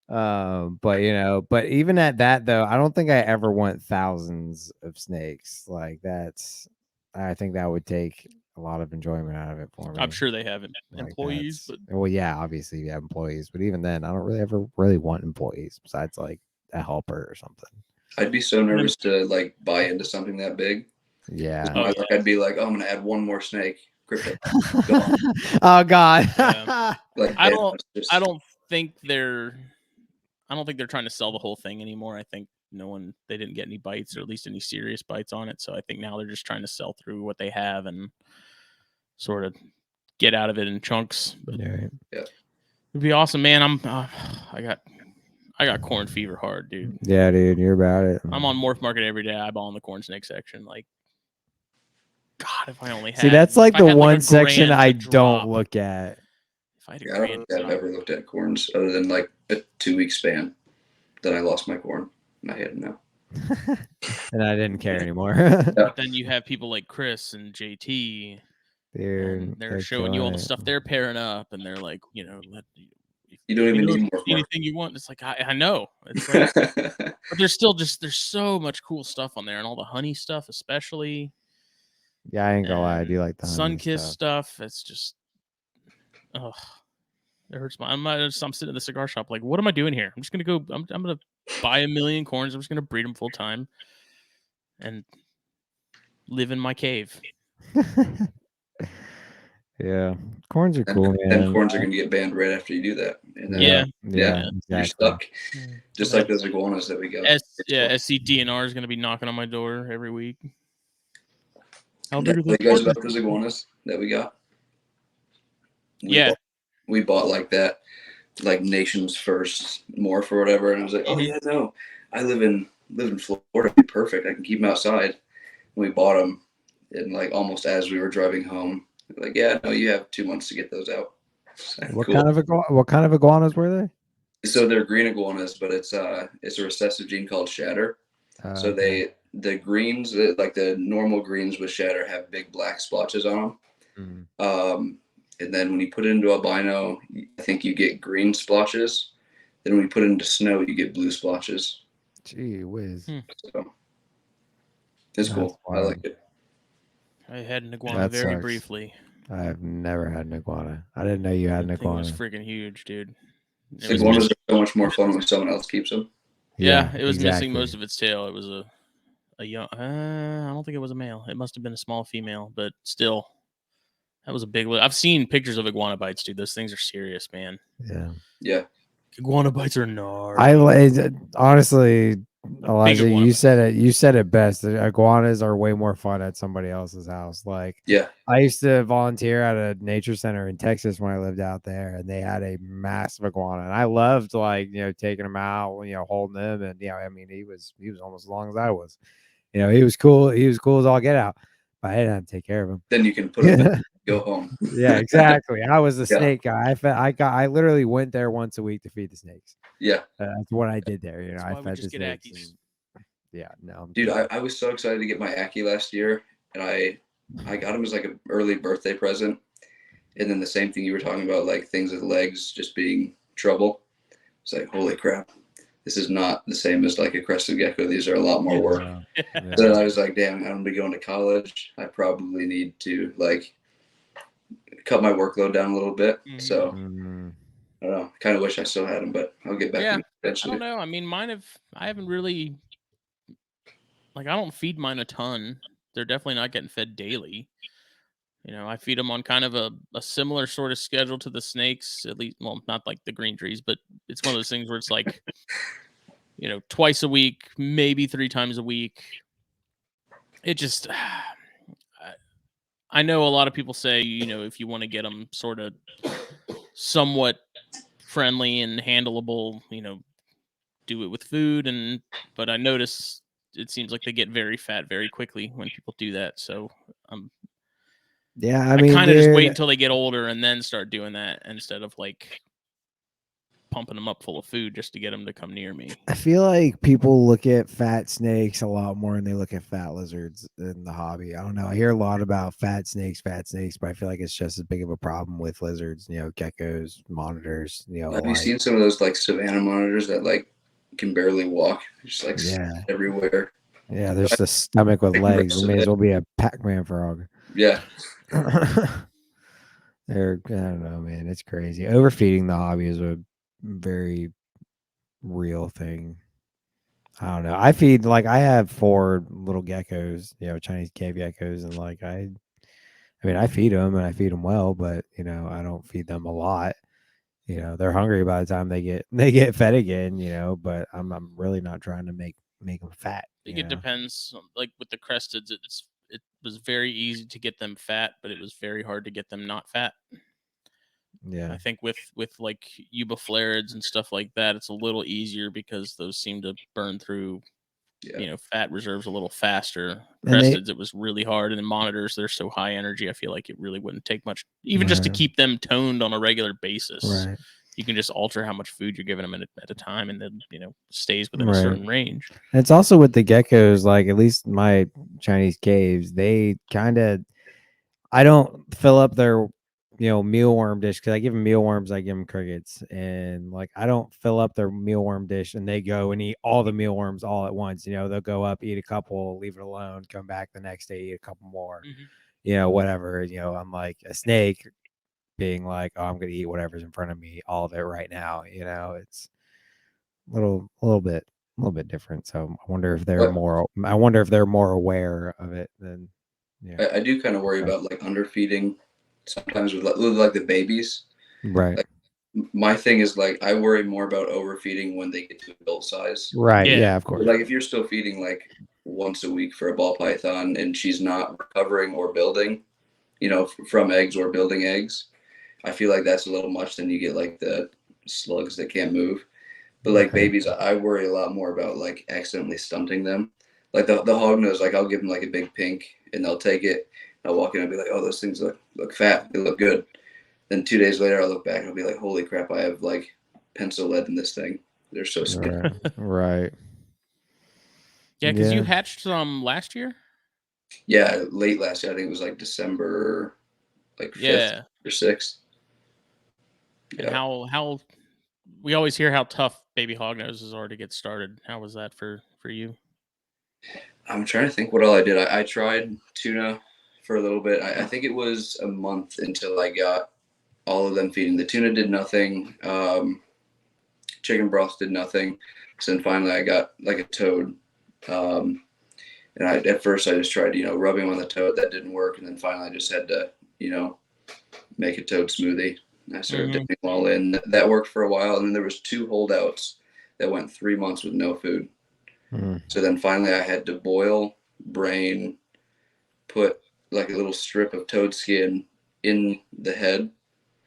But but even at that though, I don't think I ever want thousands of snakes. Like I think that would take a lot of enjoyment out of it for me. I'm sure they have employees, but well, yeah, obviously you have employees, but even then, I don't really want employees besides like a helper or something. I'd be so nervous to like buy into something that big. Yeah. I'd be like, oh, I'm gonna add one more snake. Crypto. Oh God. Like, I don't think they're trying to sell the whole thing anymore. I think they didn't get any bites, or at least any serious bites on it. So I think now they're just trying to sell through what they have and sort of get out of it in chunks. But yeah, it'd be awesome, man. I got corn fever hard, dude. Yeah, dude, you're about it. I'm on Morph Market every day, eyeballing the corn snake section. Like, God, if I only had. See, that's like the one section I don't look at. If I don't think I've ever looked at corns other than like a 2-week span. Then I lost my corn, and I had to know. And I didn't care anymore. But then you have people like Chris and JT. Dude, they're showing you all the stuff they're pairing up, and they're like, you don't even need more. Anything you want. It's like I know. It's like, but there's so much cool stuff on there, and all the honey stuff, especially. Yeah, I ain't gonna lie. I do like the sun-kissed stuff. It's just, ugh, it hurts my. I'm sitting in the cigar shop, like, what am I doing here? I'm just gonna go. I'm gonna buy 1 million corns. I'm just gonna breed them full time, and live in my cave. Yeah, corns are cool, man. And corns are gonna get banned right after you do that. And then, exactly. You're stuck. Just like those iguanas that we got. SCDNR is gonna be knocking on my door every week. How big are you guys about those iguanas that we got? We bought like that, like nation's first morph or whatever, and I was like, oh yeah, no, I live in Florida, it'd be perfect. I can keep them outside. And we bought them, and like almost as we were driving home, like, yeah, no, you have 2 months to get those out. What kind of iguanas were they? So they're green iguanas, but it's a recessive gene called shatter. So the greens, like the normal greens with shatter, have big black splotches on them. Mm-hmm. And then when you put it into albino, I think you get green splotches. Then when you put it into snow, you get blue splotches. Gee whiz. So it's cool. Wild. I like it. I had an iguana very briefly. I've never had an iguana. I didn't know you had an iguana. It was freaking huge, dude. Iguanas are so much more fun when someone else keeps them. Yeah, it was missing most of its tail. It was a young. I don't think it was a male. It must have been a small female, but still, that was a big one. I've seen pictures of iguana bites, dude. Those things are serious, man. Yeah. Iguana bites are gnarly. Honestly, Elijah, iguana. you said it best. The iguanas are way more fun at somebody else's house. Like, Yeah. I used to volunteer at a nature center in Texas when I lived out there, and they had a massive iguana, and I loved, like, taking him out, holding him, and I mean, he was almost as long as I was. He was cool. He was cool as all get out, but I didn't have to take care of him. Then you can put them in, go home. Yeah, exactly. I was the Yeah. snake guy. I literally went there once a week to feed the snakes. Yeah. That's what I did there. That's I why we fed the just get snakes. Ackies. Yeah, no, Dude, I was so excited to get my Ackie last year, and I got him as like an early birthday present. And then the same thing you were talking about, like things with legs just being trouble. It's like, holy crap, this is not the same as like a crested gecko. These are a lot more work. Yeah. So I was like, damn, I'm gonna be going to college. I probably need to like cut my workload down a little bit. So I don't know. Kind of wish I still had them, but I'll get back to them I eventually. don't know. I mean, I haven't really, like, I don't feed mine a ton. They're definitely not getting fed daily. I feed them on kind of a similar sort of schedule to the snakes, at least, well, not like the green trees, but it's one of those things where it's like, twice a week, maybe 3 times a week. It just, I know a lot of people say, if you want to get them sort of somewhat friendly and handleable, do it with food. But I notice it seems like they get very fat very quickly when people do that. So yeah, I mean, kind of just wait dude, until they get older and then start doing that instead of like pumping them up full of food just to get them to come near me. I feel like people look at fat snakes a lot more than they look at fat lizards in the hobby. I don't know. I hear a lot about fat snakes, but I feel like it's just as big of a problem with lizards, geckos, monitors, Have you seen some of those like savanna monitors that like can barely walk? Just like everywhere. Yeah, there's the stomach with legs. It may as well be a Pac-Man frog. Yeah. I don't know, man. It's crazy. Overfeeding the hobby is a very real thing. I don't know. I feed, like, I have 4 little geckos, Chinese cave geckos, and like I mean, I feed them and I feed them well, but I don't feed them a lot. They're hungry by the time they get fed again. But I'm really not trying to make them fat. I think it depends. Like with the cresteds, it was very easy to get them fat, but it was very hard to get them not fat. Yeah, I think with like eubiflarids and stuff like that, it's a little easier because those seem to burn through, fat reserves a little faster. Cresteds, it was really hard, and then monitors, they're so high energy. I feel like it really wouldn't take much, even just to keep them toned on a regular basis. Right. You can just alter how much food you're giving them at a time, and then stays within a certain range. And it's also with the geckos, like at least my Chinese caves, they kind of, I don't fill up their mealworm dish because I give them mealworms, I give them crickets, and like I don't fill up their mealworm dish and they go and eat all the mealworms all at once. They'll go up, eat a couple, leave it alone, come back the next day, eat a couple more. Whatever. I'm like a snake being like, oh, I'm gonna eat whatever's in front of me, all of it right now. It's a little bit different. So I wonder if they're more aware of it than. Yeah, I do kind of worry about like underfeeding sometimes with like the babies. Right. Like, my thing is like I worry more about overfeeding when they get to adult size. Right. Yeah, of course. Like if you're still feeding like once a week for a ball python and she's not recovering or building, from eggs or building eggs, I feel like that's a little much. Then you get like the slugs that can't move. But like babies, I worry a lot more about like accidentally stunting them. Like the hognose, like I'll give them like a big pink and they'll take it. I'll walk in and I'll be like, oh, those things look fat. They look good. Then 2 days later, I'll look back and I'll be like, holy crap, I have like pencil lead in this thing. They're so skinny. Right. Yeah, because you hatched some last year? Yeah, late last year. I think it was like December, like 5th or 6th. And how we always hear how tough baby hognoses are to get started. How was that for you? I'm trying to think what all I did. I tried tuna for a little bit. I think it was a month until I got all of them feeding. The tuna did nothing. Chicken broth did nothing. So then finally I got like a toad. And at first I just tried, rubbing on the toad. That didn't work. And then finally I just had to, make a toad smoothie. I started dipping them all in. That worked for a while. And then there was 2 holdouts that went 3 months with no food. So then finally I had to boil, brain, put like a little strip of toad skin in the head,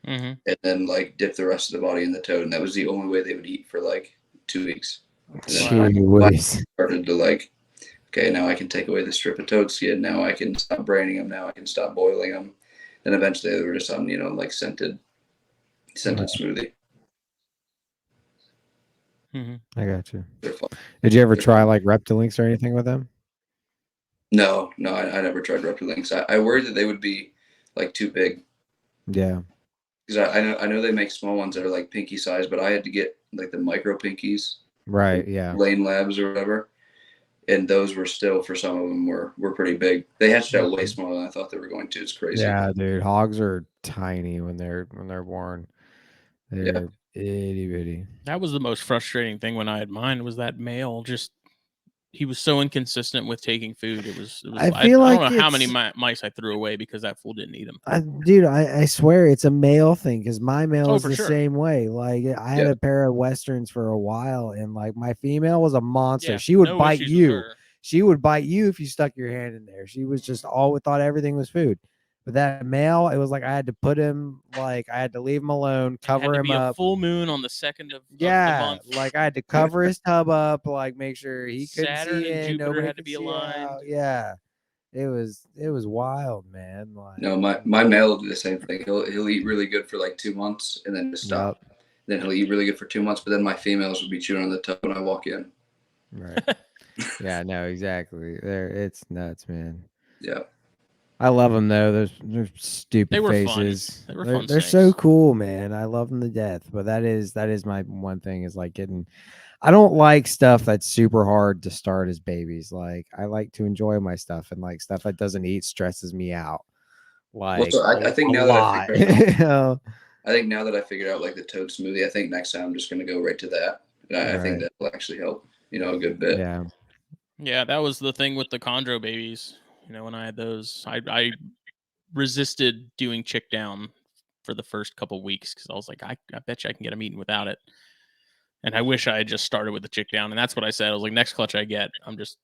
and then like dip the rest of the body in the toad. And that was the only way they would eat for like 2 weeks. And then finally started to like, okay, now I can take away the strip of toad skin. Now I can stop braining them. Now I can stop boiling them. Then eventually they were just on, like scented smoothie. I got you. Did you ever try like Reptilians or anything with them? No, I never tried Reptilians. I worried that they would be like too big. Yeah. Because I know they make small ones that are like pinky size, but I had to get like the micro pinkies. Right, yeah. Lane Labs or whatever. And those were still, for some of them, were pretty big. They hatched out way smaller than I thought they were going to. It's crazy. Yeah, dude. Hogs are tiny when they're born. They're itty bitty. That was the most frustrating thing when I had mine, was that male just, he was so inconsistent with taking food. It was I feel I like don't know how many mice I threw away because that fool didn't eat them. Dude, I swear it's a male thing, because my male is for the sure. same way. Like, I had a pair of Westerns for a while, and like my female was a monster. Yeah, she would no bite issues with you. her. She would bite you if you stuck your hand in there. She was just thought everything was food. But that male, it was like I had to put him, like I had to leave him alone, cover him up. A full moon on the 2nd of the month. Like I had to cover his tub up, like make sure he couldn't Saturn see and in. Jupiter Nobody had to could be see aligned. out. Yeah, it was wild, man. Like, no, my male will do the same thing. He'll eat really good for like 2 months and then just stop. Yep. Then he'll eat really good for 2 months, but then my females will be chewing on the tub when I walk in. Right. Yeah, no, exactly. It's nuts, man. Yeah. I love them though. They're stupid They were faces. Fun. They were fun. They're so cool, man. I love them to death. But that is my one thing, is like getting. I don't like stuff that's super hard to start as babies. Like, I like to enjoy my stuff, and like stuff that doesn't eat stresses me out. Like, well, so I think now lot. that I figured out, I think now that I figured out like the toad smoothie, I think next time I'm just going to go right to that. And I think that will actually help, a good bit. Yeah. Yeah, that was the thing with the chondro babies. When I had those, I resisted doing chick down for the first couple weeks because I was like, I bet you I can get them eaten without it. And I wish I had just started with the chick down. And that's what I said. I was like, next clutch I get, I'm just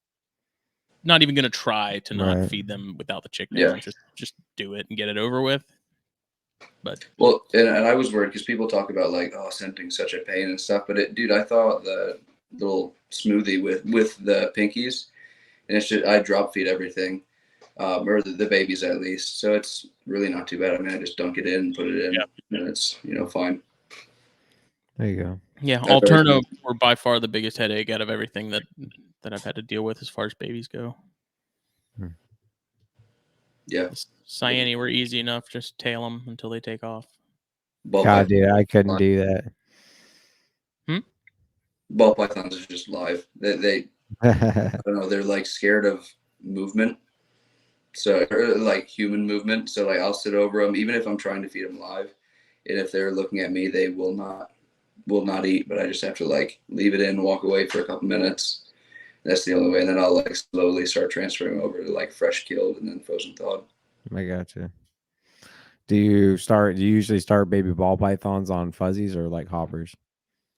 not even going to try to not feed them without the chick down. Yeah. Just do it and get it over with. But and I was worried because people talk about like, oh, scenting such a pain and stuff. But dude, I thought the little smoothie with the pinkies, and it's just, I drop feed everything, or the babies at least. So it's really not too bad. I mean, I just dunk it in, put it in, and it's fine. There you go. Yeah, Alterno were by far the biggest headache out of everything that I've had to deal with as far as babies go. Yeah, Cyane were easy enough. Just tail them until they take off. God, dude, I couldn't do that. Ball pythons are just live. They I don't know. They're like scared of movement, so like human movement. So like I'll sit over them, even if I'm trying to feed them live, and if they're looking at me, they will not eat. But I just have to like leave it in, walk away for a couple minutes. That's the only way. And then I'll like slowly start transferring over to like fresh killed and then frozen thawed. I gotcha. Do you usually start baby ball pythons on fuzzies or like hoppers?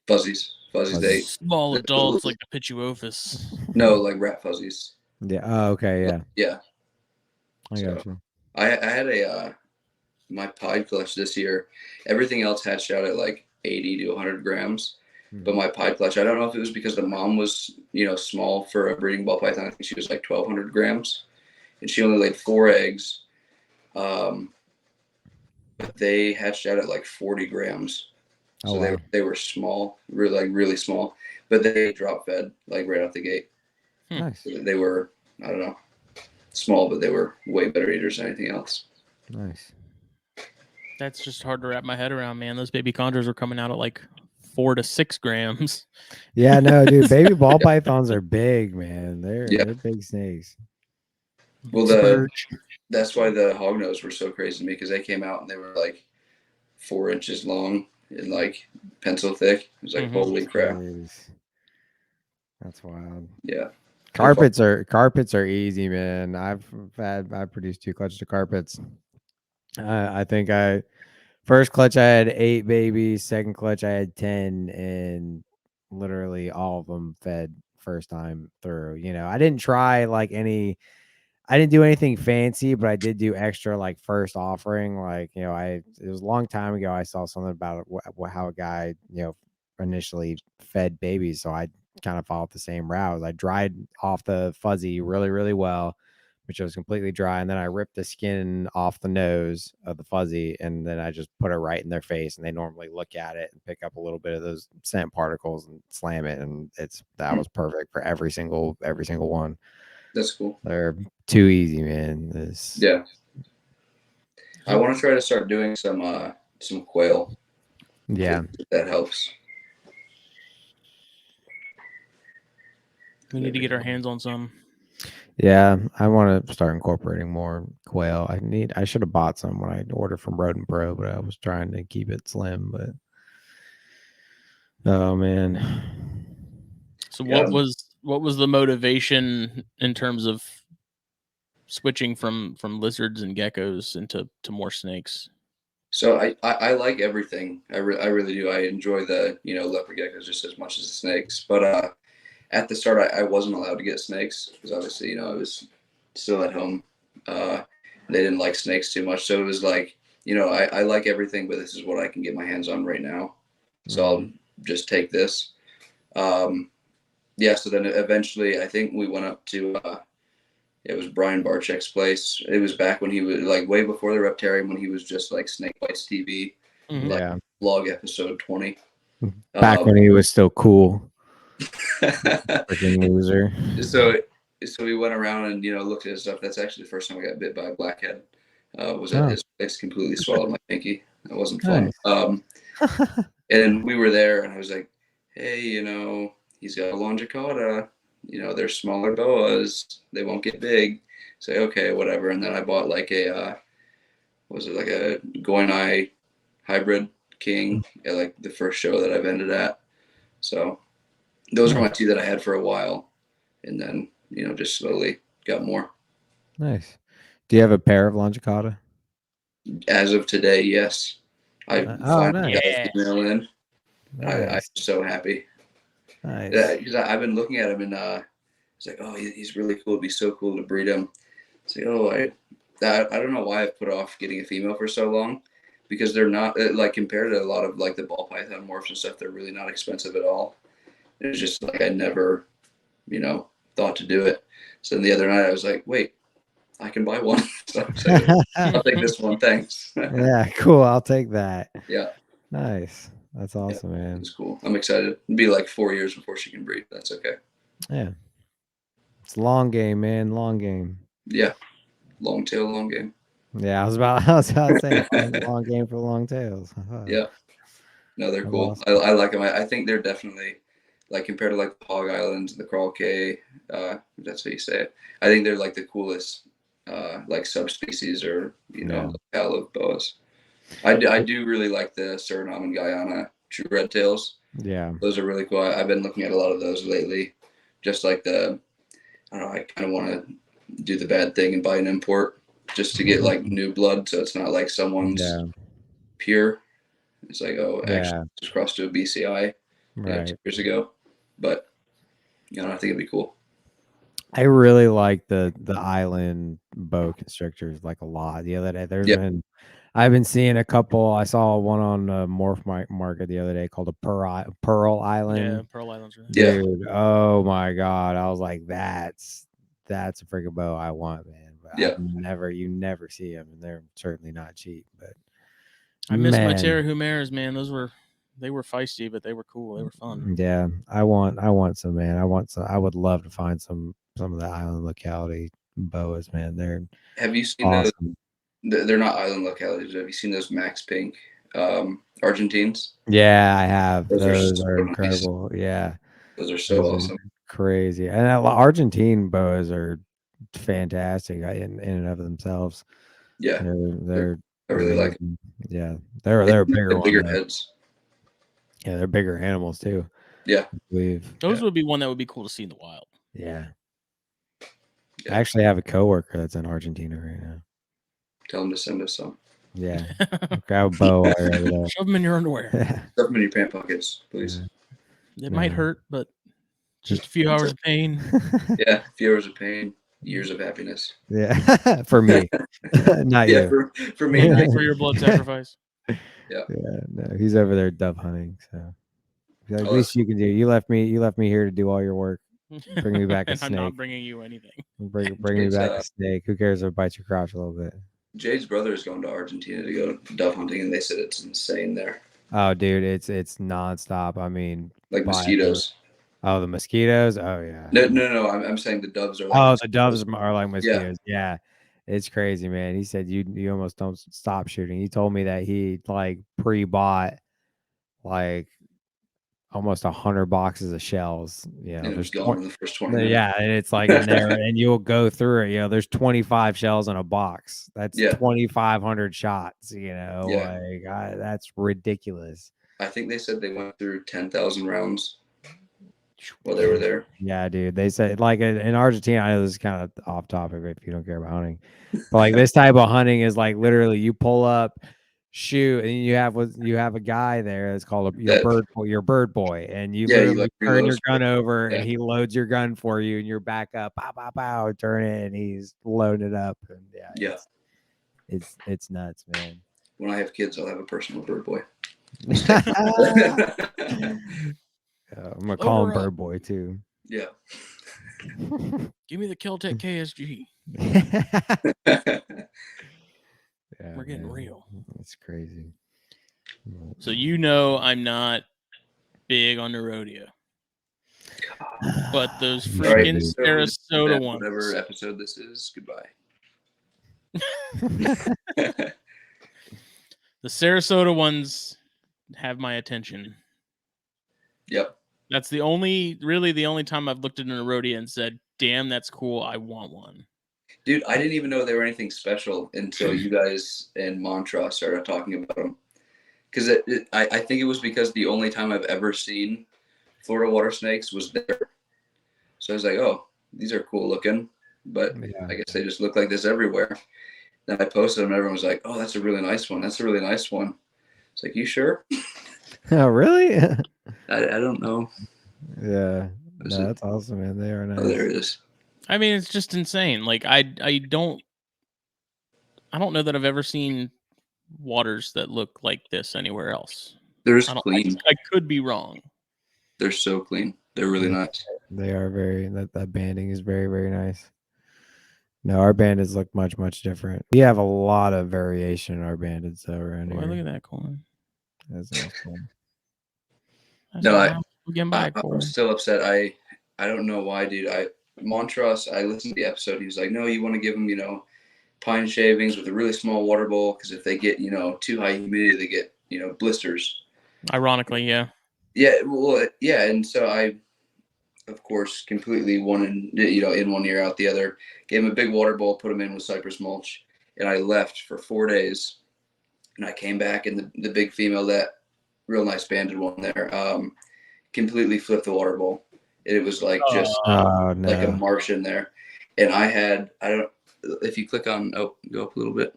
Fuzzies. They small adults like the Pituophis. No, like rat fuzzies. Yeah. Oh, okay. Yeah. Yeah. I gotcha. I had my pied clutch this year. Everything else hatched out at like 80 to 100 grams. But my pied clutch, I don't know if it was because the mom was, small for a breeding ball python. I think she was like 1,200 grams. And she only laid 4 eggs. But they hatched out at like 40 grams. So wow. they were small, really small. But they drop fed like right out the gate. Nice. So they were, I don't know, small, but they were way better eaters than anything else. Nice. That's just hard to wrap my head around, man. Those baby chondros are coming out at like 4 to 6 grams. Yeah, no, dude. Baby ball pythons are big, man. They're big snakes. Well, that's why the hognose were so crazy to me, because they came out and they were like 4 inches long and like pencil thick. It was like, holy crap. That's wild. Yeah. Carpets are easy, man. I've produced 2 clutches of carpets. I think first clutch I had 8 babies, second clutch I had 10, and literally all of them fed first time through. I didn't try like I didn't do anything fancy, but I did do extra like first offering. Like, it was a long time ago. I saw something about how a guy, initially fed babies. So I kind of followed the same route. I dried off the fuzzy really, really well, which was completely dry. And then I ripped the skin off the nose of the fuzzy. And then I just put it right in their face. And they normally look at it and pick up a little bit of those scent particles and slam it. And that was perfect for every single one. That's cool. They're too easy, man. Yeah. I want to try to start doing some quail. Yeah. That helps. We need to get our hands on some. Yeah, I want to start incorporating more quail. I should have bought some when I ordered from Rodent Pro, but I was trying to keep it slim. But oh man. So what was the motivation in terms of switching from lizards and geckos into more snakes? So I like everything. I really do. I enjoy the leopard geckos just as much as the snakes. But at the start, I wasn't allowed to get snakes because obviously I was still at home. They didn't like snakes too much, so it was like I like everything, but this is what I can get my hands on right now. So I'll just take this. Yeah. So then eventually, I think we went up to. It was Brian Barczyk's place. It was back when he was like way before the Reptarium, when he was just like Snake Bites TV, like vlog episode 20. Back when he was still cool. Freaking loser. So we went around and looked at his stuff. That's actually the first time I got bit by a blackhead. Was at his place, completely swallowed my pinky. That wasn't fun. Nice. And we were there, and I was like, hey, he's got a longicauda. They're smaller boas. They won't get big. Say, okay, whatever. And then I bought like a Goinai hybrid king at like the first show that I've ended at. So those are my two that I had for a while. And then, just slowly got more. Nice. Do you have a pair of longicauda? As of today, yes. I finally got a female in. Nice. I'm so happy. Nice. Because I've been looking at him and it's like, oh, he's really cool. It'd be so cool to breed him. It's like, oh, I don't know why I've put off getting a female for so long, because they're not like compared to a lot of like the ball python morphs and stuff. They're really not expensive at all. It's just like I never, thought to do it. So then the other night I was like, wait, I can buy one. So I was like, I'll take this one, thanks. Yeah, cool. I'll take that. Yeah. Nice. That's awesome, man. It's cool. I'm excited. It'll be like 4 years before she can breed. That's okay. Yeah. It's a long game, man. Long game. Yeah. Long tail, long game. Yeah, I was about to say long game for long tails. Yeah. No, they're cool. Awesome. I like them. I think they're definitely, like, compared to like the Hog Islands, the Crawl K, if that's how you say it. I think they're like the coolest like subspecies or locale of boas. I do really like the Suriname and Guyana true red tails. Yeah. Those are really cool. I've been looking at a lot of those lately. Just like I kind of want to do the bad thing and buy an import just to get like new blood, so it's not like someone's pure. It's like, actually just crossed to a BCI 2 years ago. But I think it'd be cool. I really like the island boa constrictors like a lot. The other day, I've been seeing a couple. I saw one on Morph Market the other day called a Pearl Island. Yeah, Pearl Island's really dude. Oh my god! I was like, that's a freaking bow I want, man. But you never see them, and they're certainly not cheap. But I miss my Terrahumaras, man. They were feisty, but they were cool. They were fun. Yeah, I want some, man. I would love to find some of the island locality boas, man. Have you seen awesome. They're not island localities. Have you seen those Max Pink Argentines? Yeah, I have. Those are so incredible. Nice. Yeah. Those are so awesome. Crazy. And Argentine boas are fantastic in and of themselves. Yeah. They're I really like them. Yeah. They're bigger heads. Yeah, they're bigger animals too. Yeah. Those would be one that would be cool to see in the wild. Yeah. I actually have a coworker that's in Argentina right now. Tell him to send us some. Yeah. Grab a bow over there. Shove them in your underwear. Stuff them in your pant pockets, please. It might hurt, but Just a few hours of pain. Yeah, a few hours of pain, years of happiness. Yeah, for me, not Yeah, you. for me, not For your blood sacrifice. Yeah. Yeah, no, he's over there dove hunting. So at Oh, least you can do. You left me here to do all your work. Bring me back a And I'm not snake. bringing you anything. Bring me Jade's, back a snake. Who cares if it bites your crotch a little bit? Jade's brother is going to Argentina to go dove hunting, and they said it's insane there. Oh, dude, it's nonstop. I mean, Like by mosquitoes. the mosquitoes. Oh yeah. No. I'm saying the doves are like. Oh, the doves are like mosquitoes. Yeah. Yeah. It's crazy, man. He said you almost don't stop shooting. He told me that he like pre-bought like almost 100 boxes of shells. You know, And it was there's gone in the first 20 minutes. yeah, and it's like in there, and you'll go through it. You know, there's 25 shells in a box. That's Yeah. 2,500 shots. You know, Yeah. that's ridiculous. I think they said they went through 10,000 rounds while they were there. Yeah, dude. They said like in Argentina. I know this is kind of off topic if you don't care about hunting, but like this type of hunting is like literally you pull up, shoot, and you have a guy there that's called your bird boy, and you literally like turn your gun reload. over, Yeah. and he loads your gun for you, and you're back up, pow pow pow, turn it, and he's loading it up, and Yeah. It's nuts, man. When I have kids, I'll have a personal bird boy. I'm gonna call him Bird Boy too. Yeah. Give me the Kel-Tec KSG. Yeah, We're getting real. It's crazy. So you know I'm not big on Nerodia. But those freaking Sarasota ones. Whatever episode this is, goodbye. The Sarasota ones have my attention. Yep. That's the only time I've looked at a Nerodia and said, damn, that's cool. I want one. Dude, I didn't even know they were anything special until you guys and Montrose started talking about them. Because I think it was because the only time I've ever seen Florida water snakes was there. So I was like, oh, these are cool looking. But yeah. I guess they just look like this everywhere. Then I posted them and everyone was like, oh, that's a really nice one. That's a really nice one. It's like, you sure? Oh, really? I don't know. Yeah. No, that's awesome, man. They are nice. Oh, there it is. I mean, it's just insane. Like I don't know that I've ever seen waters that look like this anywhere else. They're just clean. I could be wrong. They're so clean. They're really nice. They are very that banding is very, very nice. No, our bandits look much, much different. We have a lot of variation in our bandits though around here. Look at that, Colin. That's awesome. No, I'm still upset. I don't know why, dude. Montrose, I listened to the episode. He was like, no, you want to give them, pine shavings with a really small water bowl, because if they get, too high humidity, they get, blisters. Ironically, yeah. Yeah, well, yeah, and so I, of course, completely in one ear, out the other. Gave him a big water bowl, put him in with cypress mulch, and I left for 4 days. And I came back, and the big female, that real nice banded one there, completely flipped the water bowl. It was like like a Martian there. And if you click on, go up a little bit.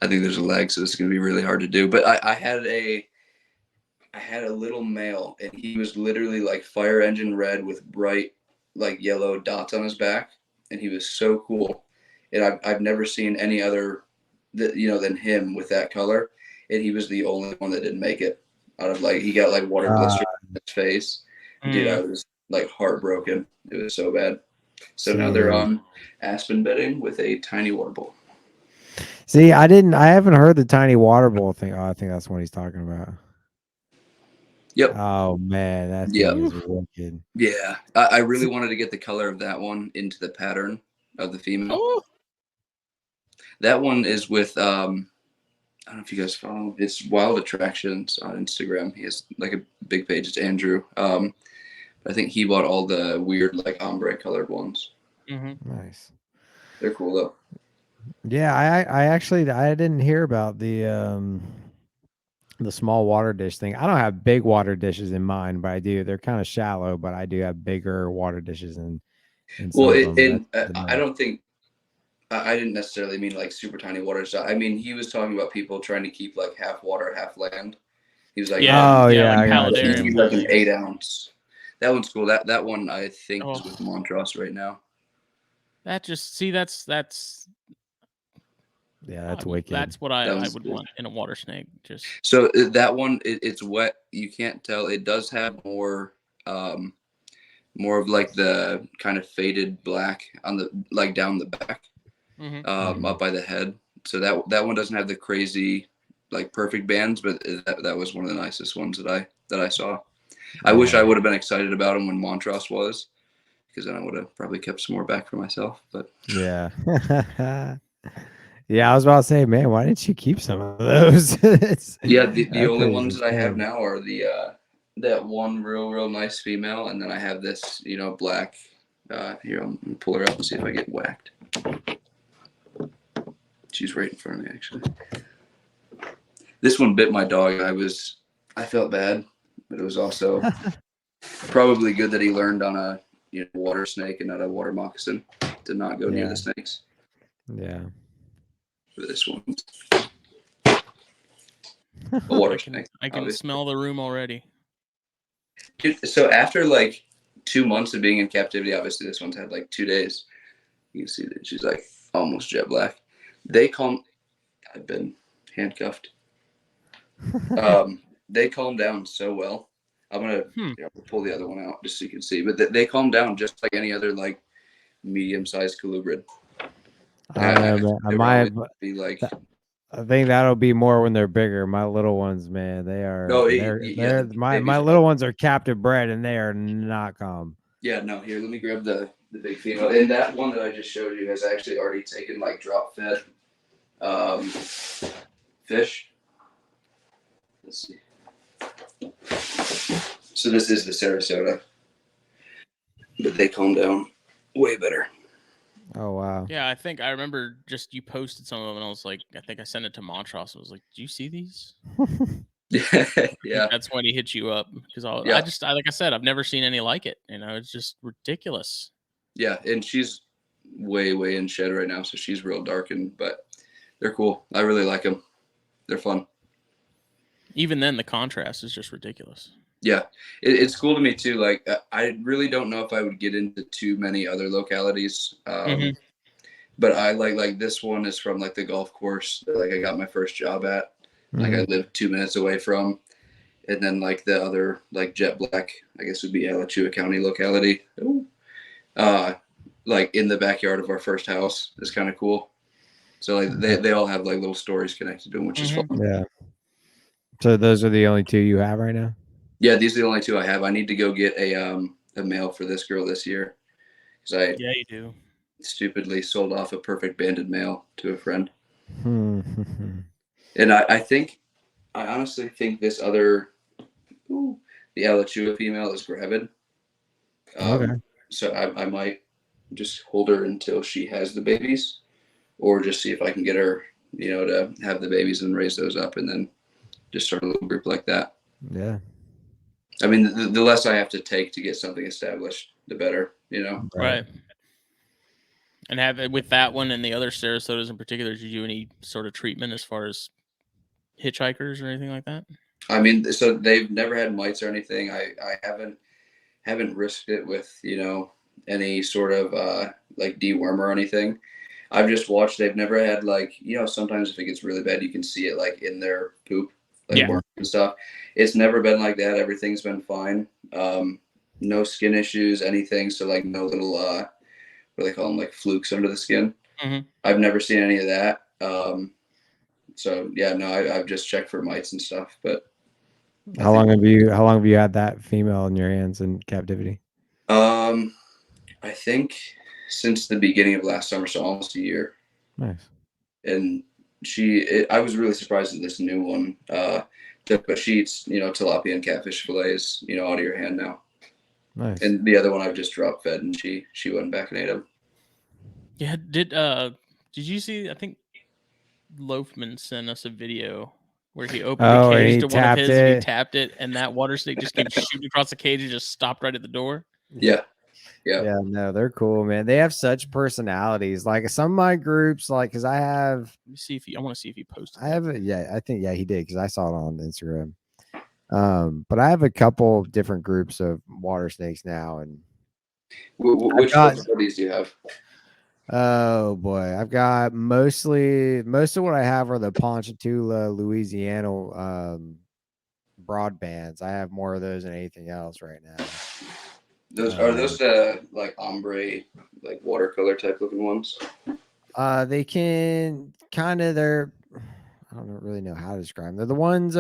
I think there's a lag, so this is going to be really hard to do. But I had a little male, and he was literally like fire engine red with bright like yellow dots on his back. And he was so cool. And I've never seen any other, than him with that color. And he was the only one that didn't make it. He got like water blisters in his face. Dude, I was like heartbroken. It was so bad. So now they're on aspen bedding with a tiny water bowl. See, I haven't heard the tiny water bowl thing. Oh, I think that's what he's talking about. Yep. Oh man, that thing is wicked. Yeah, I really wanted to get the color of that one into the pattern of the female. Oh. That one is with I don't know if you guys follow. It's Wild Attractions on Instagram. He has like a big page. It's Andrew. I think he bought all the weird like ombre colored ones. Mm-hmm. Nice. They're cool though. Yeah, I didn't hear about the small water dish thing. I don't have big water dishes in mine, but I do. They're kind of shallow, but I do have bigger water dishes in well, I don't think I didn't necessarily mean like super tiny water. So I mean, he was talking about people trying to keep like half water, half land. He was like, Yeah, Oh, yeah, yeah, like I got Paladair you. and he's like an Bull. 8-ounce. That one's cool. That one I think is Oh. with Montrose right now. That just that's Yeah, that's wicked. that's what That I one's would good. want in a water snake. Just So that one, it's wet. You can't tell. It does have more of like the kind of faded black on the like down the back, up by the head. So that one doesn't have the crazy like perfect bands, but that was one of the nicest ones that I saw. I wish I would have been excited about him when Montrose was, because then I would have probably kept some more back for myself. But Yeah. Yeah, I was about to say, man, why didn't you keep some of those? yeah, the That only thing's ones that I have insane. now are the that one real nice female, and then I have this black. Here, I'm gonna pull her up and see if I get whacked. She's right in front of me, actually. This one bit my dog. I felt bad, but it was also probably good that he learned on a water snake and not a water moccasin to not go near the snakes. Yeah. For this one, a water snake. I can smell the room already. So after like 2 months of being in captivity, obviously this one's had like 2 days. You can see that she's like almost jet black. I've been handcuffed. They calm down so well. I'm gonna pull the other one out just so you can see. But they calm down just like any other like medium-sized colubrid. I don't know, man. Be like. I think that'll be more when they're bigger. My little ones, man, they are. Oh, They're my little ones are captive bred, and they are not calm. Yeah, no. Here, let me grab the big female. And that one that I just showed you has actually already taken like drop fed fish. Let's see. So this is the Sarasota, but they calm down way better. Oh wow. Yeah, I think I remember just you posted some of them, and I was like, I think I sent it to Montrose. I was like, "Do you see these?" Yeah. That's when he hit you up because I like I said, I've never seen any like it. It's just ridiculous. Yeah, and she's way in shed right now, so she's real darkened, but they're cool. I really like them. They're fun. Even then, the contrast is just ridiculous. Yeah, it's cool to me too. Like, I really don't know if I would get into too many other localities, but I like this one is from like the golf course that, like I got my first job at. Like I live 2 minutes away from, and then like the other like jet black, I guess would be Alachua County locality. Like in the backyard of our first house is kind of cool. So like they all have like little stories connected to them, which is fun. Yeah. So those are the only two you have right now? Yeah, these are the only two I have. I need to go get a male for this girl this year because yeah, you do. Stupidly sold off a perfect banded male to a friend. And I honestly think this other, the Alachua female is gravid. Okay. So I might just hold her until she has the babies, or just see if I can get her, to have the babies and raise those up, and then just start a little group like that. Yeah. I mean, the less I have to take to get something established, the better, Right. And have it with that one and the other Sarasotas in particular, did you do any sort of treatment as far as hitchhikers or anything like that? I mean, so they've never had mites or anything. I haven't risked it with, any sort of like dewormer or anything. I've just watched. They've never had like, sometimes if it gets really bad, you can see it like in their poop, like worms and stuff. It's never been like that. Everything's been fine. No skin issues, anything. So like no little what do they call them, like flukes under the skin. I've never seen any of that. So yeah, no, I've just checked for mites and stuff. But how long have you had that female in your hands in captivity? I think since the beginning of last summer, so almost a year. Nice. And I was really surprised at this new one. But she eats, tilapia and catfish fillets, out of your hand now. Nice. And the other one I've just drop fed, and she went back and ate them. Yeah. Did you see? I think Loafman sent us a video where he opened the cage to one of his and he tapped it, and that water snake just came shooting across the cage and just stopped right at the door. Yeah. Yeah, no, they're cool, man. They have such personalities. Like some of my groups, like, because I want to see if he posted. I think he did because I saw it on Instagram. But I have a couple different groups of water snakes now, and Which facilities do you have? oh boy, I've got most of what I have are the Ponchatoula, Louisiana broadbands. I have more of those than anything else right now. Are those like ombre, like watercolor type looking ones? They can kind of I don't really know how to describe them. They're the ones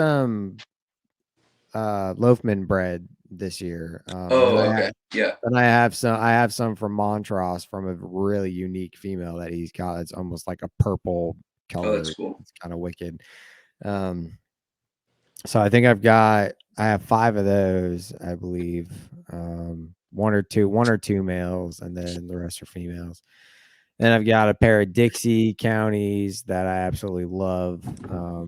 Loafman bred this year. Okay. Yeah. And I have some from Montrose from a really unique female that he's got. It's almost like a purple color. Oh, that's cool. It's kind of wicked. So I think I have 5 of those, I believe. One or two males, and then the rest are females. And I've got a pair of Dixie counties that I absolutely love.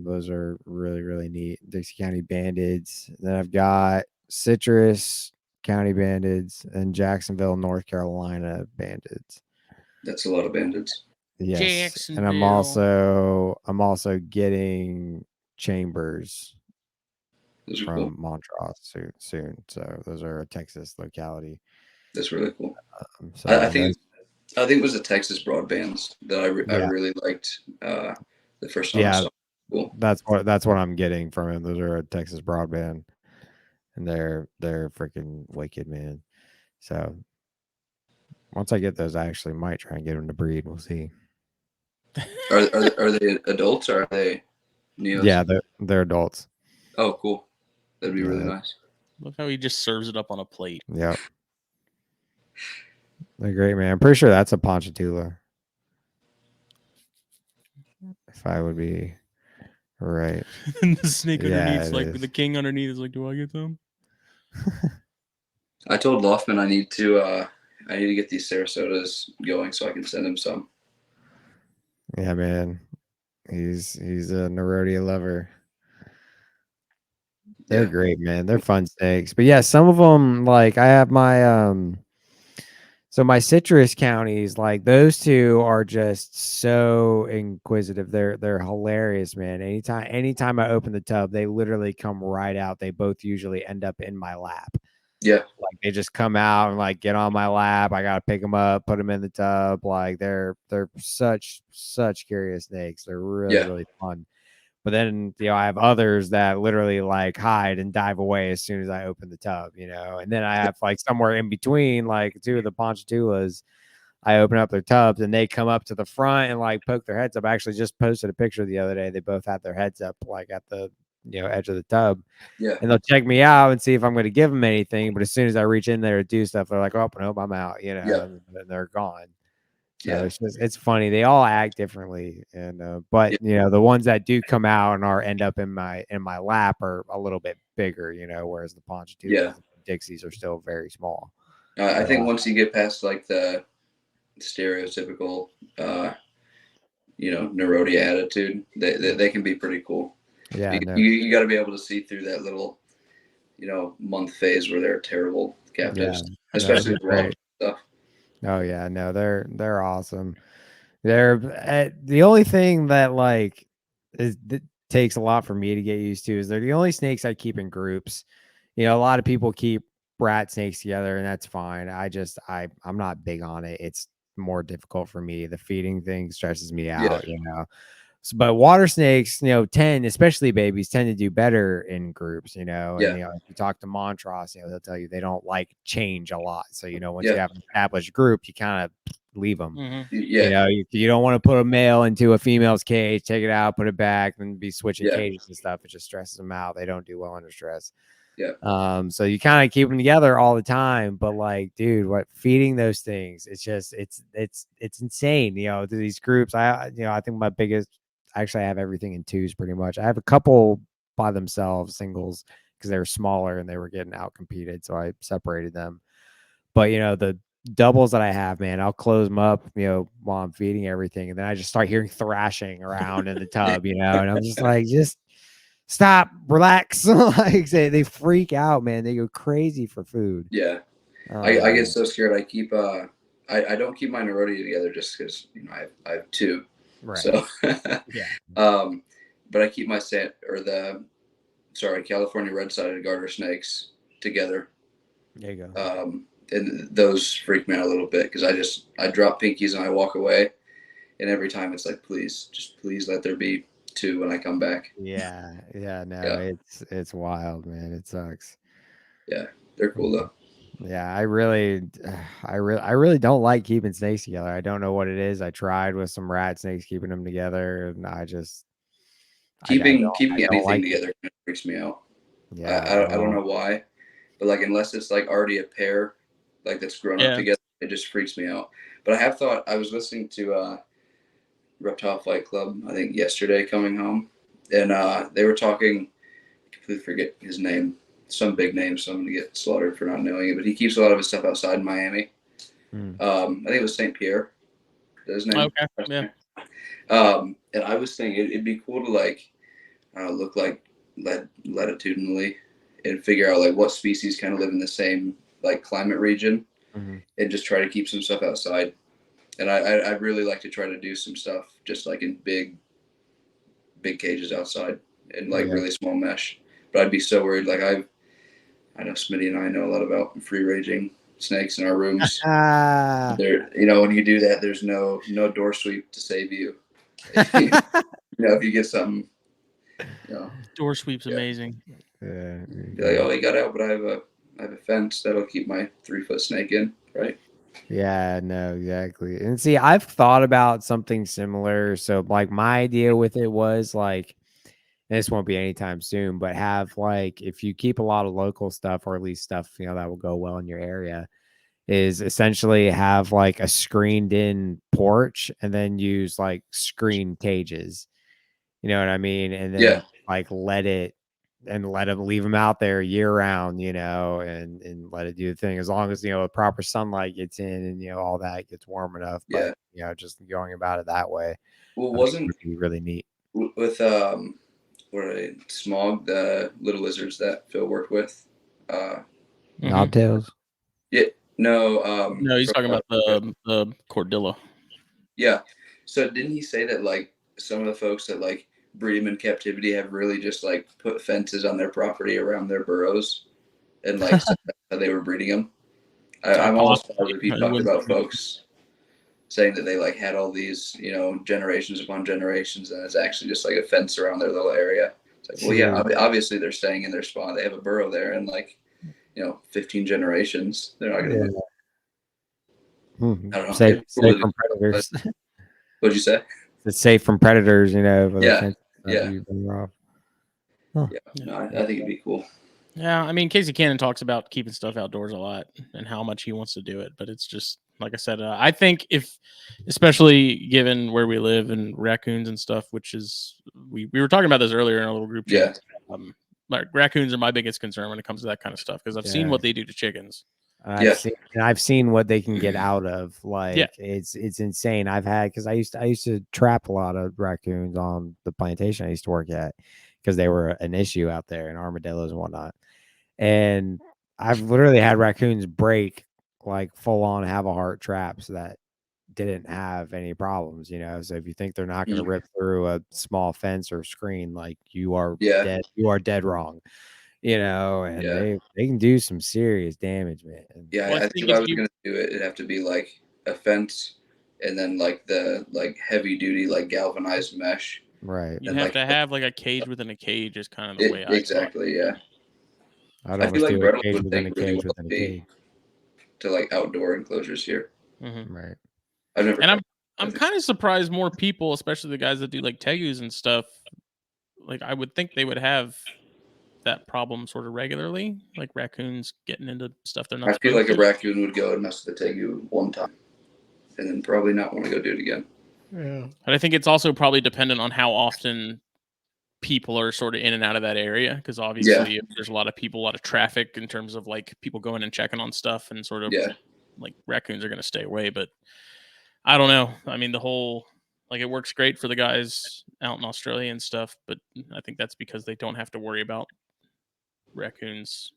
Those are really, really neat. Dixie County Bandeds. Then I've got Citrus County Bandeds and Jacksonville, North Carolina Bandeds. That's a lot of bandits. Yes. And I'm also getting Chambers from Montrose soon. So those are a Texas locality. That's really cool. So I think it was the Texas Broadbands that I really liked the first time I saw. Cool. That's what I'm getting from him. Those are a Texas Broadband, and they're freaking wicked, man. So once I get those, I actually might try and get them to breed. We'll see. Are they adults or are they neos? Yeah, they're adults. Oh, cool. That'd be really nice. Look how he just serves it up on a plate. Yep. They're great, man. I'm pretty sure that's a Ponchatoula. If I would be right. And the snake underneath, like the king underneath, is like, "Do I get them?" I told Loftman I need to get these Sarasotas going so I can send him some. Yeah, man. He's a Nerodia lover. They're great, man. They're fun snakes. But yeah, some of them, like I have my so my citrus counties, like those two are just so inquisitive. They're hilarious, man. Anytime I open the tub, they literally come right out. They both usually end up in my lap. Yeah. Like they just come out and like get on my lap. I gotta pick them up, put them in the tub. Like they're such curious snakes. They're really fun. But then, I have others that literally like hide and dive away as soon as I open the tub, and then I have like somewhere in between, like 2 of the Ponchatulas, I open up their tubs and they come up to the front and like poke their heads up. I actually just posted a picture the other day. They both had their heads up like at the, edge of the tub. Yeah. And they'll check me out and see if I'm going to give them anything. But as soon as I reach in there to do stuff, they're like, oh, nope, I'm out, and they're gone. So it's funny. They all act differently, and but the ones that do come out and end up in my lap are a little bit bigger, whereas the Ponchatoula and Dixies are still very small. I think once you get past like the stereotypical, Nerodia attitude, they can be pretty cool. Yeah, you got to be able to see through that little, month phase where they're terrible captives, especially with raw stuff. Oh yeah, no, they're awesome. They're the only thing that like that takes a lot for me to get used to is they're the only snakes I keep in groups. A lot of people keep rat snakes together, and that's fine. I'm not big on it. It's more difficult for me. The feeding thing stresses me out, So, but water snakes, tend, especially babies, tend to do better in groups, and if you talk to Montrose, they'll tell you they don't like change a lot. So, once you have an established group, you kind of leave them. Mm-hmm. You don't want to put a male into a female's cage, take it out, put it back, and be switching cages and stuff. It just stresses them out. They don't do well under stress. Yeah. So you kind of keep them together all the time, but like, dude, feeding those things? It's just it's insane. These groups. I think my biggest. Actually, I have everything in 2s pretty much. I have a couple by themselves, singles, because they were smaller and they were getting out competed, so I separated them. But the doubles that I have, man, I'll close them up, while I'm feeding everything, and then I just start hearing thrashing around in the tub, and I'm just like, just stop, relax. Like they freak out, man. They go crazy for food. Yeah, I get so scared. I keep I don't keep my Nerodia together just because I have 2. Right. So but I keep my the California red-sided garter snakes together. There you go. And those freak me out a little bit because I drop pinkies and I walk away, and every time it's like, please let there be 2 when I come back. Yeah, no, Yeah. it's wild, man. It sucks. Yeah, they're cool though. Yeah, I really don't like keeping snakes together. I don't know what it is. I tried with some rat snakes keeping them together, and I Keeping don't anything like it. together kind of freaks me out. Yeah, I don't know why, but like unless it's like already a pair, like that's grown up Yeah. together, it just freaks me out. But I have thought I was listening to Reptile Flight Club, I think yesterday coming home, and they were talking. I completely forget his name, some big name, so I'm gonna get slaughtered for not knowing it. But he keeps a lot of his stuff outside in Miami. I think it was St. Pierre. Is that his name? Okay. Yeah. And I was thinking it'd be cool to like look like latitudinally and figure out like what species kind of live in the same like climate region, and just try to keep some stuff outside. And I'd really like to try to do some stuff just like in big cages outside and like really small mesh. But I'd be so worried. Like I know Smitty and I know a lot about free ranging snakes in our rooms. There, when you do that, there's no door sweep to save you. If you get something, Door sweep's amazing. Yeah. Be like, oh, he got out, but I have a fence that'll keep my 3-foot snake in, right? Yeah, no, exactly. And see, I've thought about something similar. So, like, my idea with it was like, and this won't be anytime soon, but have like, if you keep a lot of local stuff, or at least stuff, that will go well in your area, is essentially have like a screened in porch and then use like screen cages. You know what I mean? And then like let them leave them out there year round, and let it do the thing, as long as proper sunlight gets in and all that gets warm enough. But just going about it that way, Well, would be really neat. With what are they? Smog, the little lizards that Phil worked with. Knobtails. Yeah, no. No, he's talking about the Cordilla. Yeah. So didn't he say that like some of the folks that like breed them in captivity have really just like put fences on their property around their burrows, and like so that's how they were breeding them? I'm almost positive he talked about folks saying that they like had all these generations upon generations, and it's actually just like a fence around their little area. It's like, well, yeah, obviously they're staying in their spawn. They have a burrow there, and like 15 generations, they're not gonna move. I don't know. Safe from predators. What'd you say? It's safe from predators, Yeah. No, I think it'd be cool. Yeah, I mean, Casey Cannon talks about keeping stuff outdoors a lot and how much he wants to do it, but it's just like I said. I think especially given where we live and raccoons and stuff, which is we were talking about this earlier in a little group chat. Like raccoons are my biggest concern when it comes to that kind of stuff, because I've seen what they do to chickens. I've seen what they can get out of. Like it's insane. Because I used to trap a lot of raccoons on the plantation I used to work at, because they were an issue out there, and armadillos and whatnot. And I've literally had raccoons break like full on have a heart traps that didn't have any problems. So if you think they're not going to rip through a small fence or screen, like you are dead. You are dead wrong. And they can do some serious damage, man. Yeah, I think if I was gonna do it, it'd have to be like a fence, and then like the heavy duty like galvanized mesh. Right. You have to have like a cage within a cage is kind of the way I exactly. Yeah. I feel like Reynolds would take really well to like outdoor enclosures here. Right. I'm kind of surprised more people, especially the guys that do like tegus and stuff, like I would think they would have that problem sort of regularly, like raccoons getting into stuff they're not. I feel like a raccoon would go and mess with the tegu one time, and then probably not want to go do it again. Yeah, but I think it's also probably dependent on how often people are sort of in and out of that area, because obviously if there's a lot of people, a lot of traffic in terms of like people going and checking on stuff, and sort of like raccoons are going to stay away. But I don't know. I mean, the whole like it works great for the guys out in Australia and stuff, but I think that's because they don't have to worry about raccoons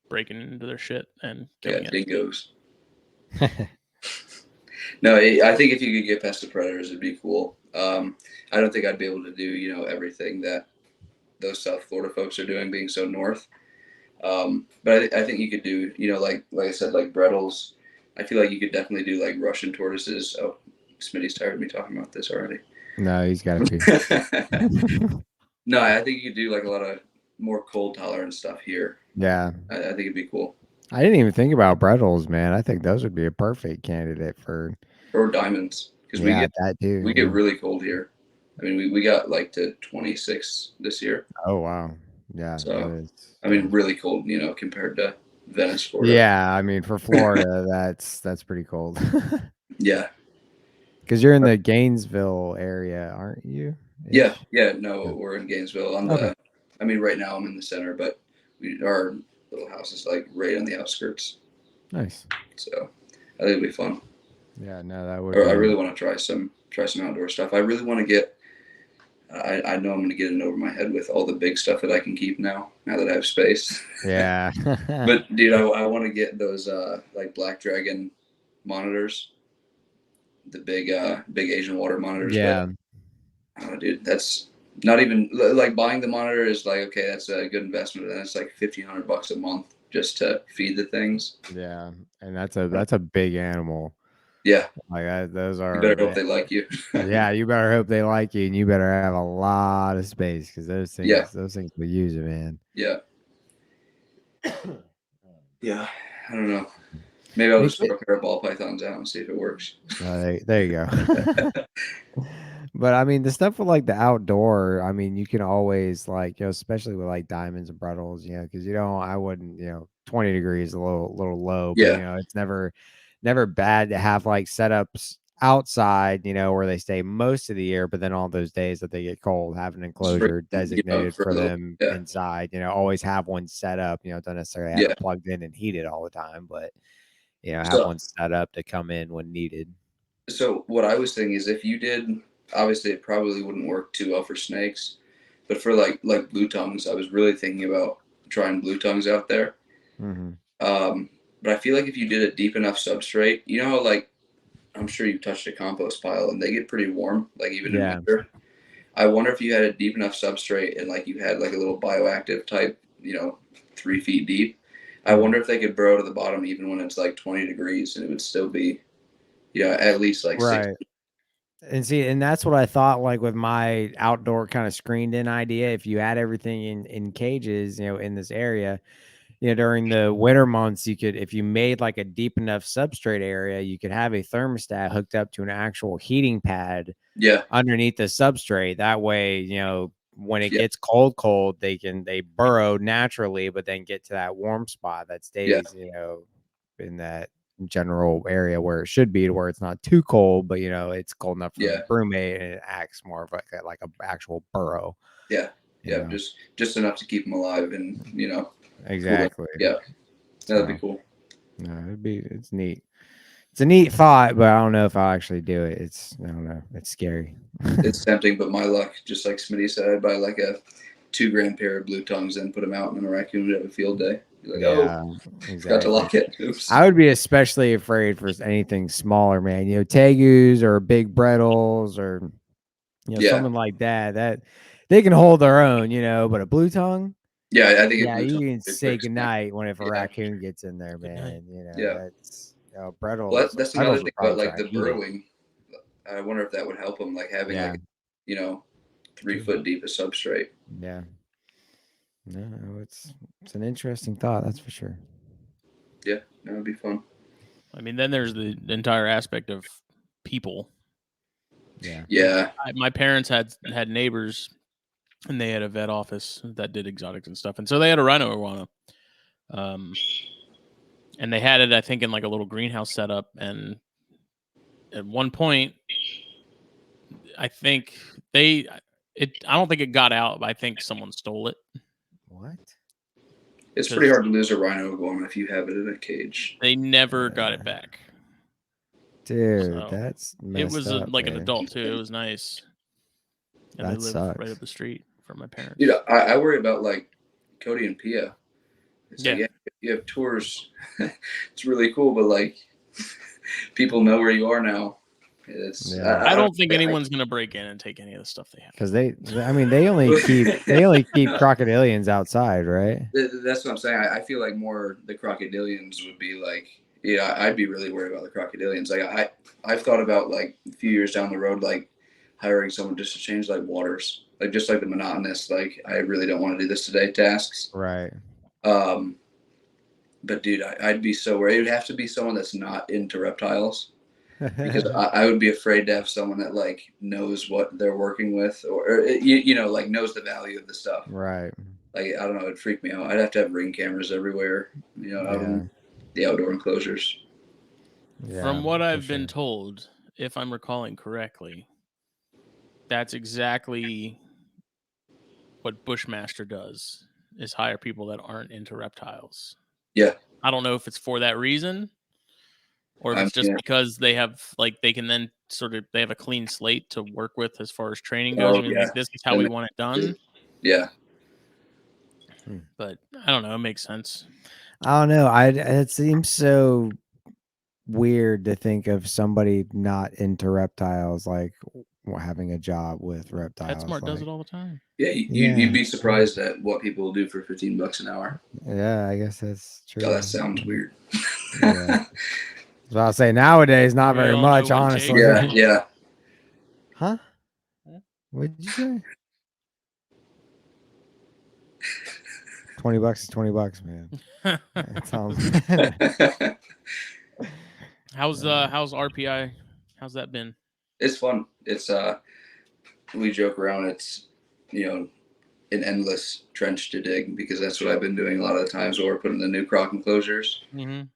breaking into their shit and killing it. Dingoes. No, I think if you could get past the predators, it'd be cool. I don't think I'd be able to do everything that those South Florida folks are doing, being so north. But I think you could do, like I said, like Brettles. I feel like you could definitely do like Russian tortoises. Oh, Smitty's tired of me talking about this already. No, he's got to be. No, I think you could do like a lot of more cold tolerant stuff here. Yeah. I think it'd be cool. I didn't even think about Brettles, man. I think those would be a perfect candidate for. Or diamonds, because that too. we get really cold here. I mean, we got like to 26 this year. Oh wow, yeah. So I mean, really cold, compared to Venice, Florida. Yeah, I mean for Florida, that's pretty cold. Yeah. Because you're in the Gainesville area, aren't you? Yeah. No, we're in Gainesville. I mean, right now I'm in the center, but our little house is like right on the outskirts. Nice. So I think it'd be fun. Yeah, no, that would. I really want to try some outdoor stuff. I really want to get. I know I'm going to get in over my head with all the big stuff that I can keep now that I have space. Yeah. But dude, I want to get those like Black Dragon monitors, the big Asian water monitors. Yeah. But, dude, that's not even like buying the monitor is like, okay, that's a good investment, and it's like $1,500 a month just to feed the things. Yeah, and that's a big animal. Yeah, like those are. You better hope they like you. Yeah, you better hope they like you, and you better have a lot of space because those things will use it, man. Yeah. Yeah, I don't know. Maybe I'll just throw a pair of ball pythons out and see if it works. There you go. But I mean, the stuff with like the outdoor, I mean, you can always like, especially with like diamonds and Brettles, because I wouldn't, 20 degrees a little low, but it's never bad to have like setups outside, where they stay most of the year, but then all those days that they get cold, have an enclosure designated for them inside, always have one set up, don't necessarily have it plugged in and heated all the time, but have one set up to come in when needed. So what I was thinking is if you did, obviously it probably wouldn't work too well for snakes, but for like blue tongues, I was really thinking about trying blue tongues out there. Mm-hmm. But I feel like if you did a deep enough substrate, how like, I'm sure you've touched a compost pile and they get pretty warm, like even in winter. I wonder if you had a deep enough substrate and like you had like a little bioactive type, 3 feet deep. I wonder if they could burrow to the bottom even when it's like 20 degrees and it would still be, at least like 6. And see, and that's what I thought, like with my outdoor kind of screened in idea. If you had everything in cages, in this area, during the winter months, you could, if you made like a deep enough substrate area, you could have a thermostat hooked up to an actual heating pad underneath the substrate. That way, when it gets cold, they burrow naturally, but then get to that warm spot that stays, in that general area where it should be, to where it's not too cold, but it's cold enough for the brewmate, and it acts more of like a actual burrow. Just enough to keep them alive, and exactly. Cool. That'd be cool. No, it's neat. It's a neat thought, but I don't know if I'll actually do it. I don't know. It's scary. It's tempting, but my luck, just like Smitty said, I'd buy like a 2-gram pair of blue tongues and put them out, and then a raccoon would have a field day. Like, exactly. Got to lock it. Oops. I would be especially afraid for anything smaller, man. Tegus or big Brettles or something like that. That they can hold their own, but a blue tongue. Yeah, I think. Yeah, you can say goodnight if a raccoon gets in there, man. That's Brettles. Well, that's another thing about like the burrowing. I wonder if that would help them, like having like 3 foot deep of substrate. Yeah. No, it's an interesting thought, that's for sure. Yeah, that would be fun. I mean, then there's the entire aspect of people. Yeah. My parents had neighbors, and they had a vet office that did exotics and stuff, and so they had a rhino iguana. And they had it, I think, in like a little greenhouse setup, and at one point, I think I don't think it got out, but I think someone stole it. What? It's pretty hard to lose a rhino iguana if you have it in a cage. They never got it back. Dude, that's messed it was up, like man. an adult too. It was nice. And that they live sucks. right up the street from my parents. I worry about like Cody and Pia. It's like, you have tours. It's really cool, but like people know where you are now. It's Yeah. I don't think anyone's gonna break in and take any of the stuff they have. Because they only keep crocodilians outside, right? That's what I'm saying. I feel like more the crocodilians would be like, yeah, I'd be really worried about the crocodilians. Like I've thought about like a few years down the road, like hiring someone just to change like waters, like just like the monotonous, like I really don't want to do this today tasks. Right. But dude, I'd be so worried. It would have to be someone that's not into reptiles. Because I would be afraid to have someone that like knows what they're working with, or you know, like knows the value of the stuff. Right. Like I don't know, it'd freak me out. I'd have to have Ring cameras everywhere, you know, out in the outdoor enclosures. Yeah, From what I've sure. been told, if I'm recalling correctly, that's exactly what Bushmaster does: is hire people that aren't into reptiles. Yeah, I don't know if it's for that reason, or if it's just yeah. because they have like they can then sort of they have a clean slate to work with as far as training goes. Oh, I mean, yeah. like this is how And we want it done. Yeah. But I don't know. It makes sense. I don't know. It seems so weird to think of somebody not into reptiles like having a job with reptiles. PetSmart does like, it all the time. Yeah, you'd be surprised at what people will do for $15 an hour. Yeah, I guess that's true. Oh, that sounds weird. Yeah. So I'll say nowadays, not We very all much, know what honestly. Yeah, yeah. Huh? What did you say? $20 is $20, man. That's all. How's RPI? How's that been? It's fun. It's we joke around. It's, you know, an endless trench to dig, because that's what I've been doing a lot of the times while we're putting the new croc enclosures.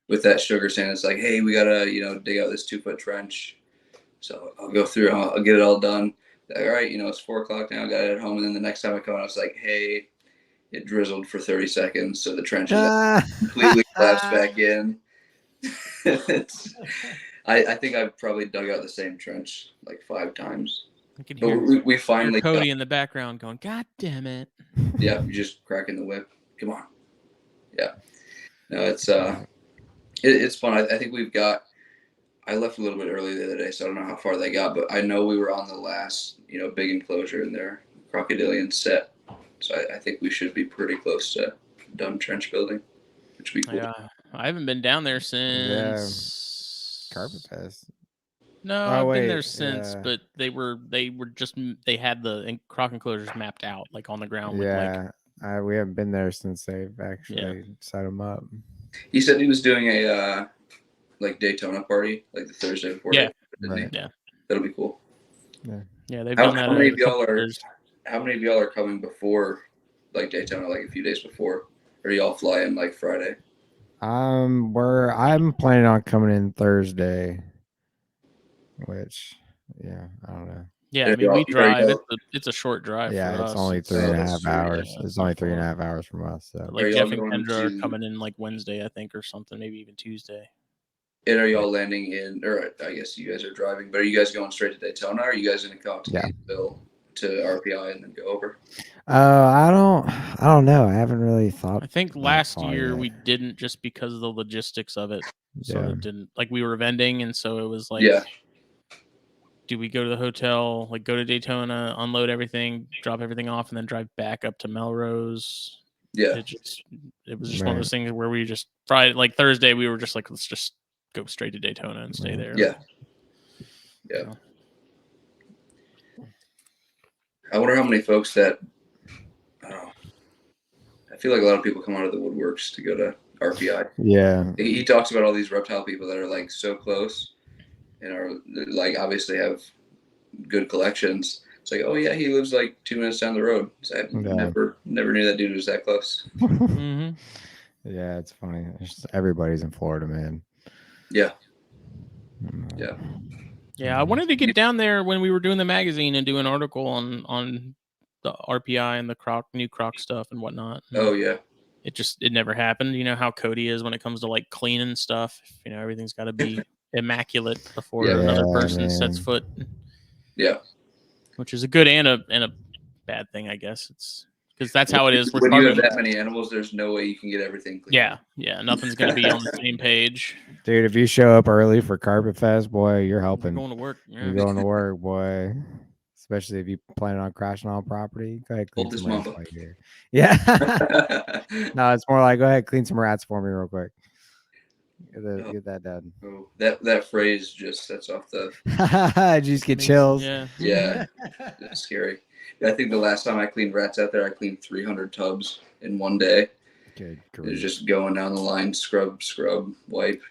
With that sugar sand, it's like, hey, we gotta, you know, dig out this 2-foot trench. So I'll go through, I'll get it all done. All right, you know, it's 4:00 now, got it at home, and then the next time I come out, it's like, hey, it drizzled for 30 seconds, so the trench is completely collapsed back in. I think I've probably dug out the same trench like 5 times. I can But hear we finally Cody in the background going, "God damn it!" Yeah, you just cracking the whip. Come on. Yeah. No, it's fun. I think we've got. I left a little bit early the other day, so I don't know how far they got, but I know we were on the last, you know, big enclosure in their crocodilian set. So I think we should be pretty close to done trench building, which would be cool. Yeah, I haven't been down there since Carpet Fest. No, I've been there since, but they had the croc enclosures mapped out like on the ground. Yeah, we haven't been there since they've actually set them up. He said he was doing a like Daytona party, like the Thursday before. Yeah, yeah, that'll be cool. Yeah, they've done that. How many of y'all are coming before like Daytona, like a few days before, or do y'all fly in like Friday? I'm planning on coming in Thursday, which I don't know. Yeah, I mean we drive. It's a short drive. Yeah, for it's us. only 3.5 hours. It's only 3.5 hours from us. So like Jeff and Kendra are coming in like Wednesday, I think, or something, maybe even Tuesday. And are y'all landing in, or I guess you guys are driving, but are you guys going straight to Daytona, or are you guys going to come to Gainesville to RPI and then go over? I don't know. I haven't really thought. I think last year we didn't, just because of the logistics of it. Sort of didn't, like we were vending, and so it was like, do we go to the hotel, like go to Daytona, unload everything, drop everything off, and then drive back up to Melrose? Yeah, it was just one of those things where we just Friday, like Thursday, we were just like, let's just go straight to Daytona and stay there. Yeah. I wonder how many folks that, I feel like a lot of people come out of the woodworks to go to RPI. Yeah. He talks about all these reptile people that are like so close and are like obviously have good collections. It's like, oh yeah, he lives like 2 minutes down the road. So I never knew that dude was that close. Yeah, it's funny. Everybody's in Florida, man. Yeah. Yeah, I wanted to get down there when we were doing the magazine and do an article on the RPI and the new croc stuff and whatnot. Oh yeah. It never happened. You know how Cody is when it comes to like cleaning stuff. You know, everything's got to be immaculate before another person sets foot. Yeah. Which is a good and a bad thing, I guess. It's because that's how it is. When you have that many animals, there's no way you can get everything clean. Yeah, nothing's going to be on the same page. Dude, if you show up early for Carpet Fest, boy, you're We're helping. going to work. Yeah. You're going to work, boy. Especially if you plan on crashing on property. Go ahead, clean Hold this some rats mamba. while you're here. Yeah. No, it's more like go ahead, clean some rats for me real quick. Get that done. Oh, that phrase just sets off the Just get Makes- chills. Yeah. it's scary. I think the last time I cleaned rats out there, I cleaned 300 tubs in one day. Good It was grief. just going down the line, scrub, wipe.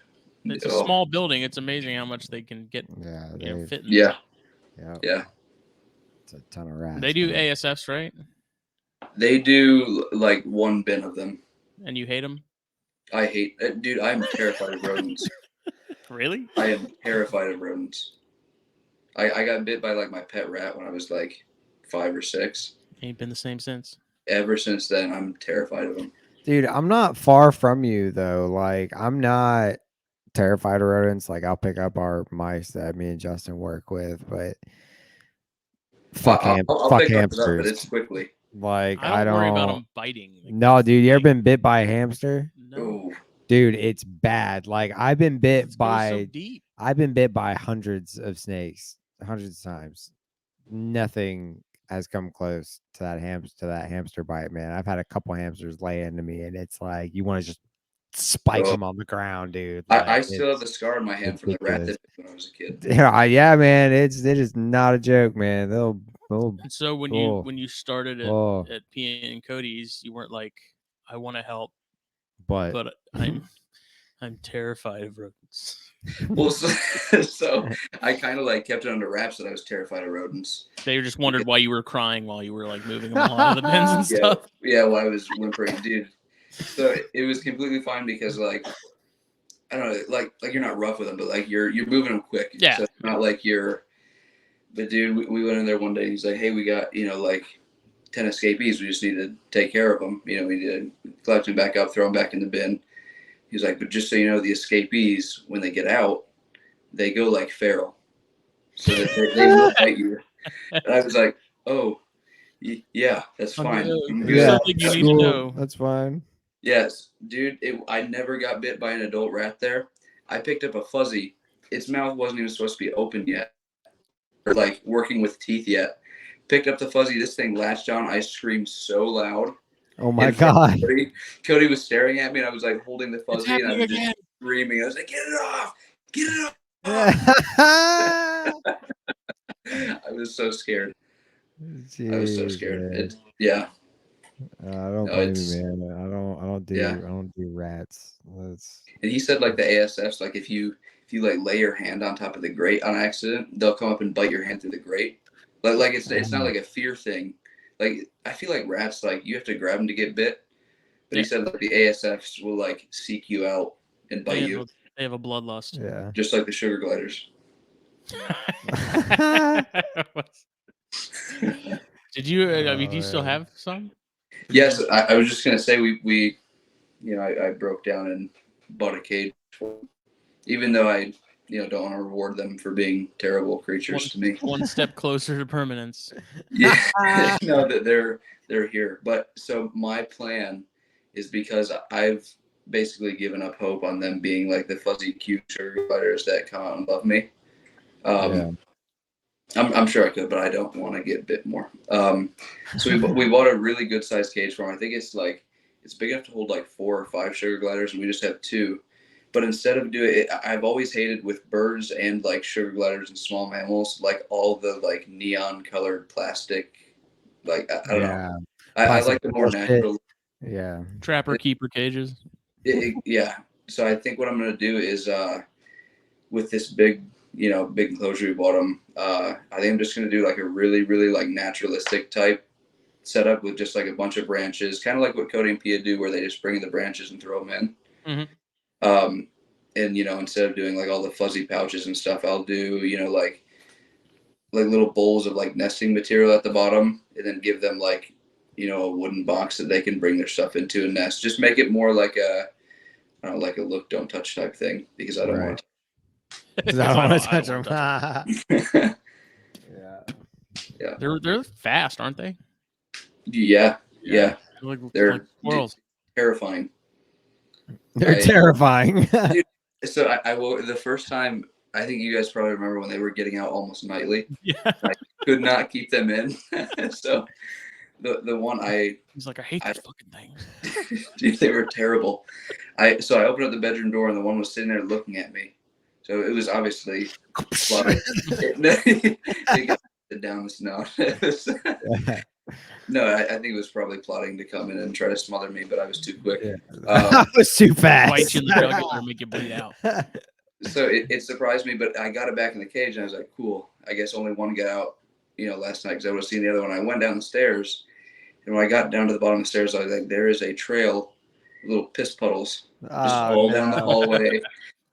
It's a small building. It's amazing how much they can get. Yeah, Fit in. Yeah, yeah. It's a ton of rats. They do man. ASFs, right? they do like one bin of them. And you hate them? I hate it. Dude, I'm terrified of rodents. Really? I am terrified of rodents. I got bit by like my pet rat when I was like 5 or 6. Ain't been the same since. Ever since then, I'm terrified of them. Dude, I'm not far from you though. Like, I'm not terrified of rodents. Like, I'll pick up our mice that me and Justin work with, but fuck I'll pick those up, hamsters. but it's quickly. Like, I don't worry about them biting. Like, No, dude, you ever been bit by a hamster? No. Ooh. Dude, it's bad. Like, I've been bit Let's go by so deep. I've been bit by hundreds of snakes, hundreds of times. Nothing has come close to that hamster bite, man. I've had a couple hamsters lay into me, and it's like you want to just spike them on the ground, dude. Like, I still have the scar in my hand from the rat that bit when I was a kid. Yeah, man. It is not a joke, man. They'll And so when you started at P and Cody's, you weren't like, I want to help, but I'm terrified of rodents. Well, so I kind of like kept it under wraps that I was terrified of rodents. They just wondered why you were crying while you were like moving them all out of the bins and stuff. Yeah, while I was whimpering, dude. So it was completely fine because like I don't know, like you're not rough with them, but like you're moving them quick. Yeah. So it's not like you're. But dude, we went in there one day. And he's like, "Hey, we got like 10 escapees. We just need to take care of them. We need to collect them back up, throw them back in the bin." He's like, "But just so you know, the escapees when they get out, they go like feral, so that they will bite you." And I was like, "Oh, yeah, that's fine." Yeah, something you need to know. That's fine. Yes, dude. I never got bit by an adult rat there. I picked up a fuzzy. Its mouth wasn't even supposed to be open yet, or like working with teeth yet. Picked up the fuzzy. This thing latched on. I screamed so loud. Oh my god! Cody was staring at me, and I was like holding the fuzzy, and I was again. just screaming. I was like, "Get it off! Get it off!" I was so scared. Jeez, I was so scared. Man. Yeah. I don't blame you, man. I don't do rats. And he said like the ASFs, like if you like lay your hand on top of the grate on accident, they'll come up and bite your hand through the grate. Like it's not like a fear thing. Like I feel like rats, like you have to grab them to get bit. But he said like the ASFs will like seek you out and bite you. They have a bloodlust. Yeah. Just like the sugar gliders. Did you? Do you still have some? Yes, I was just gonna say we I broke down and bought a cage for them, even though I don't want to reward them for being terrible creatures to me. One step closer to permanence. Yeah, no, that they're here. But so my plan is because I've basically given up hope on them being like the fuzzy cute sugar gliders that come out and love me. I'm sure I could, but I don't want to get bit more. So we bought a really good sized cage for them. I think it's big enough to hold like 4 or 5 sugar gliders, and we just have 2. But instead of doing it, I've always hated with birds and like sugar gliders and small mammals, like all the like neon colored plastic. Like I don't know. I like the more natural. Yeah. Trapper keeper cages. Yeah. So I think what I'm gonna do is with this big enclosure we bought them. I think I'm just gonna do like a really, really like naturalistic type setup with just like a bunch of branches, kind of like what Cody and Pia do, where they just bring in the branches and throw them in. Mm-hmm. And instead of doing like all the fuzzy pouches and stuff, I'll do like little bowls of like nesting material at the bottom, and then give them like a wooden box that they can bring their stuff into and nest. Just make it more like a look, don't touch type thing, because I don't want to. Because I don't want to touch them. Yeah. They're fast, aren't they? Yeah. They're squirrels. Terrifying. They're terrifying. Dude, So I woke the first time. I think you guys probably remember when they were getting out almost nightly. Yeah. I could not keep them in. So the one He's like, I hate these fucking things. dude, they were terrible. I opened up the bedroom door and the one was sitting there looking at me. So it was obviously it got down the snout. No, I think it was probably plotting to come in and try to smother me, but I was too quick. Yeah. I was too fast. Bite you in the jugular and make you bleed out. So it surprised me, but I got it back in the cage and I was like, cool. I guess only one got out, last night because I would have seen the other one. I went down the stairs, and when I got down to the bottom of the stairs, I was like, there is a trail, little piss puddles, just all down the hallway.